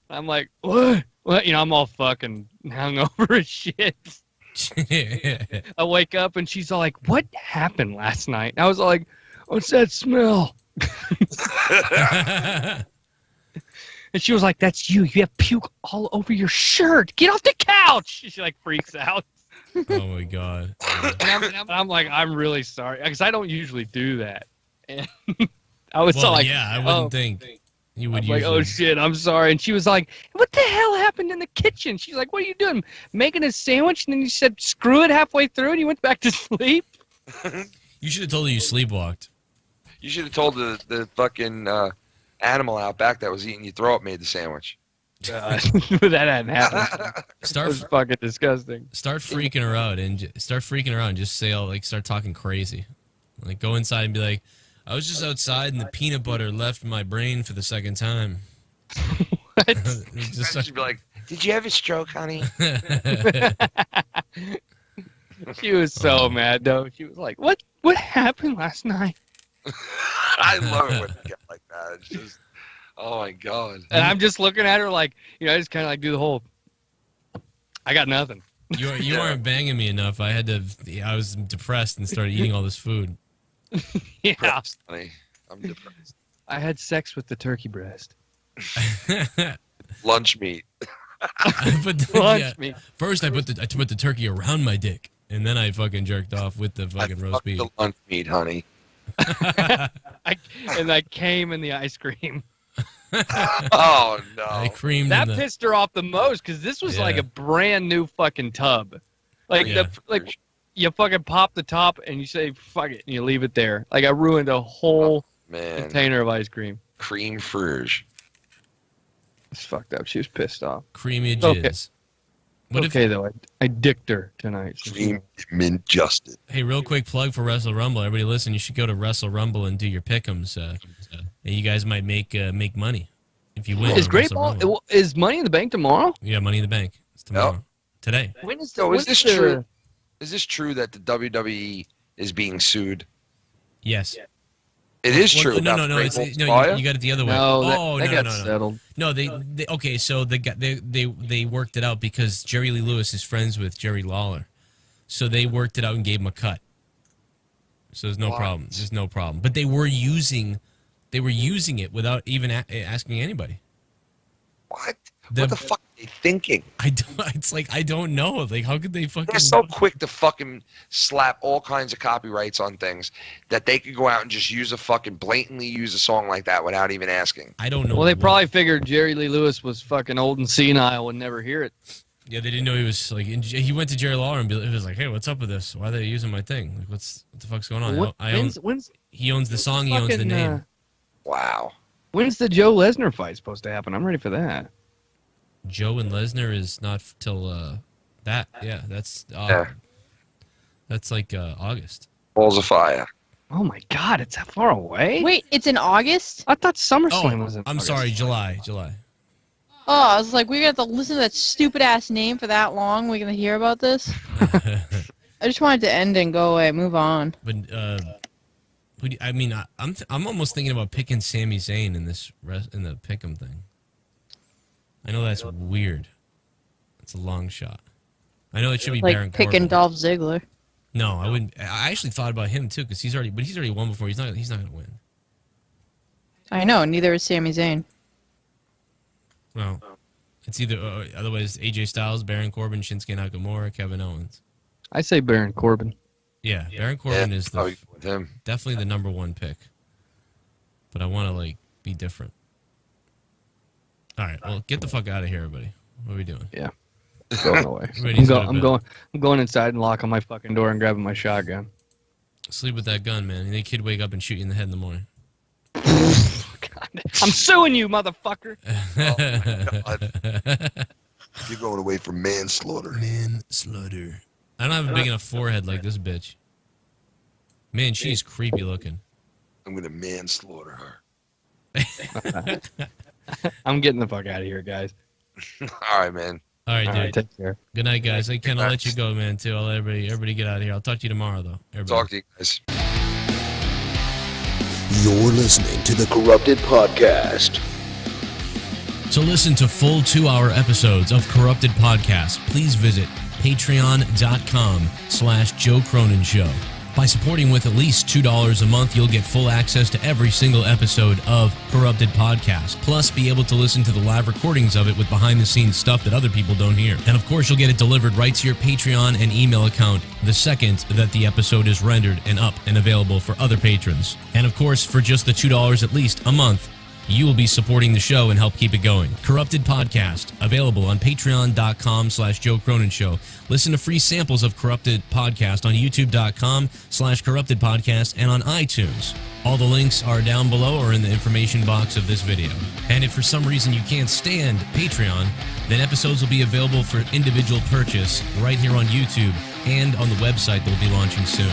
I'm like, what? What? You know, I'm all fucking hungover as shit. I wake up and she's all like, what happened last night? And I was all like, what's that smell? And she was like, that's you. You have puke all over your shirt. Get off the couch. She like freaks out. Oh my God. And I'm like, I'm really sorry. Because I don't usually do that. And I was all like, yeah, I wouldn't think you would like, oh shit, I'm sorry. And she was like, what the hell happened in the kitchen? She's like, what are you doing? Making a sandwich? And then you said, screw it halfway through and you went back to sleep? You should have told her you sleepwalked. You should have told the fucking animal out back that was eating your throat made the sandwich. That hadn't happened. It was fucking disgusting. Start freaking her out and just say, start talking crazy. Like, go inside and be like, I was just outside and the peanut butter left my brain for the second time. What? Just be like, did you have a stroke, honey? She was so mad, though. She was like, what happened last night? I love it when you get like that. It's just, oh my God. And I'm just looking at her like, you know, I just kind of like do the whole, I got nothing. You weren't banging me enough. I was depressed and started eating all this food. Yeah. Depressed, honey. I'm depressed. I had sex with the turkey breast. Lunch meat. Lunch meat. First, I put the turkey around my dick, and then I fucking jerked off with the fucking roast beef. The lunch meat, honey. And I came in the ice cream. Oh no! I creamed that pissed her off the most because this was like a brand new fucking tub. Like you fucking pop the top and you say fuck it and you leave it there. Like I ruined a whole container of ice cream. Cream frige. It's fucked up. She was pissed off. Creamy jizz. Okay. Though I dicked her tonight. Cream mint justed. Hey, real quick plug for Wrestle Rumble. Everybody listen, you should go to Wrestle Rumble and do your pick'ems. And you guys might make money if you win. Is Great Ball? Is Money in the Bank tomorrow? Yeah, Money in the Bank. It's tomorrow. Yep. Today. Is this true? Is this true that the WWE is being sued? Yes. It is true. No. You got it the other way. No, they got settled. No, okay. So they worked it out because Jerry Lee Lewis is friends with Jerry Lawler, so they worked it out and gave him a cut. So there's no problem. There's no problem. But they were using it without even asking anybody. What? What the fuck are they thinking? It's like I don't know. Like how could they fucking? They're so quick to fucking slap all kinds of copyrights on things that they could go out and just blatantly use a song like that without even asking. I don't know. Well, they probably figured JerryLee Lewis was fucking old and senile and never hear it. Yeah, they didn't know he was like. He went to Jerry Lawler and he was like, "Hey, what's up with this? Why are they using my thing? Like, what the fuck's going on?" He owns the song. He owns the name. Wow. When's the Joe Lesnar fight supposed to happen? I'm ready for that. Joe and Lesnar is not till that. Yeah, that's like August. Balls of Fire. Oh my God, it's that far away. Wait, it's in August? I thought SummerSlam was in I'm August. sorry, July. Oh, I was like, we got to listen to that stupid ass name for that long. We're gonna hear about this. I just wanted to end and go away, move on. But I'm almost thinking about picking Sami Zayn in the pick'em thing. I know that's weird. It's a long shot. I know it should be Baron like picking Corbin. Dolph Ziggler. No, I wouldn't. I actually thought about him too because he's already won before. He's not going to win. I know. Neither is Sami Zayn. Well, it's either otherwise AJ Styles, Baron Corbin, Shinsuke Nakamura, Kevin Owens. I say Baron Corbin. Yeah, Baron Corbin is definitely the #1 pick. But I want to be different. All right, well, get the fuck out of here, everybody. What are we doing? Yeah, going away. I'm going inside and locking my fucking door and grabbing my shotgun. Sleep with that gun, man. And the kid wake up and shoot you in the head in the morning. I'm suing you, motherfucker. You're going away for manslaughter. Manslaughter. I don't have a big enough forehead like this bitch. Man, she's creepy looking. I'm gonna manslaughter her. I'm getting the fuck out of here, guys. All right, man. All right, dude. Right, take care. Good night, guys. Hey, Ken, I'll let you go, man, too. I'll let everybody get out of here. I'll talk to you tomorrow, though. Everybody. Talk to you guys. You're listening to the Corrupted Podcast. To listen to full 2-hour episodes of Corrupted Podcast, please visit patreon.com/Joe Cronin Show. By supporting with at least $2 a month, you'll get full access to every single episode of Corrupted Podcast, plus be able to listen to the live recordings of it with behind-the-scenes stuff that other people don't hear. And of course, you'll get it delivered right to your Patreon and email account the second that the episode is rendered and up and available for other patrons. And of course, for just the $2 at least a month, you will be supporting the show and help keep it going. Corrupted Podcast, available on patreon.com/Joe Cronin Show. Listen to free samples of Corrupted Podcast on youtube.com/Corrupted Podcast and on iTunes. All the links are down below or in the information box of this video. And if for some reason you can't stand Patreon, then episodes will be available for individual purchase right here on YouTube and on the website that will be launching soon.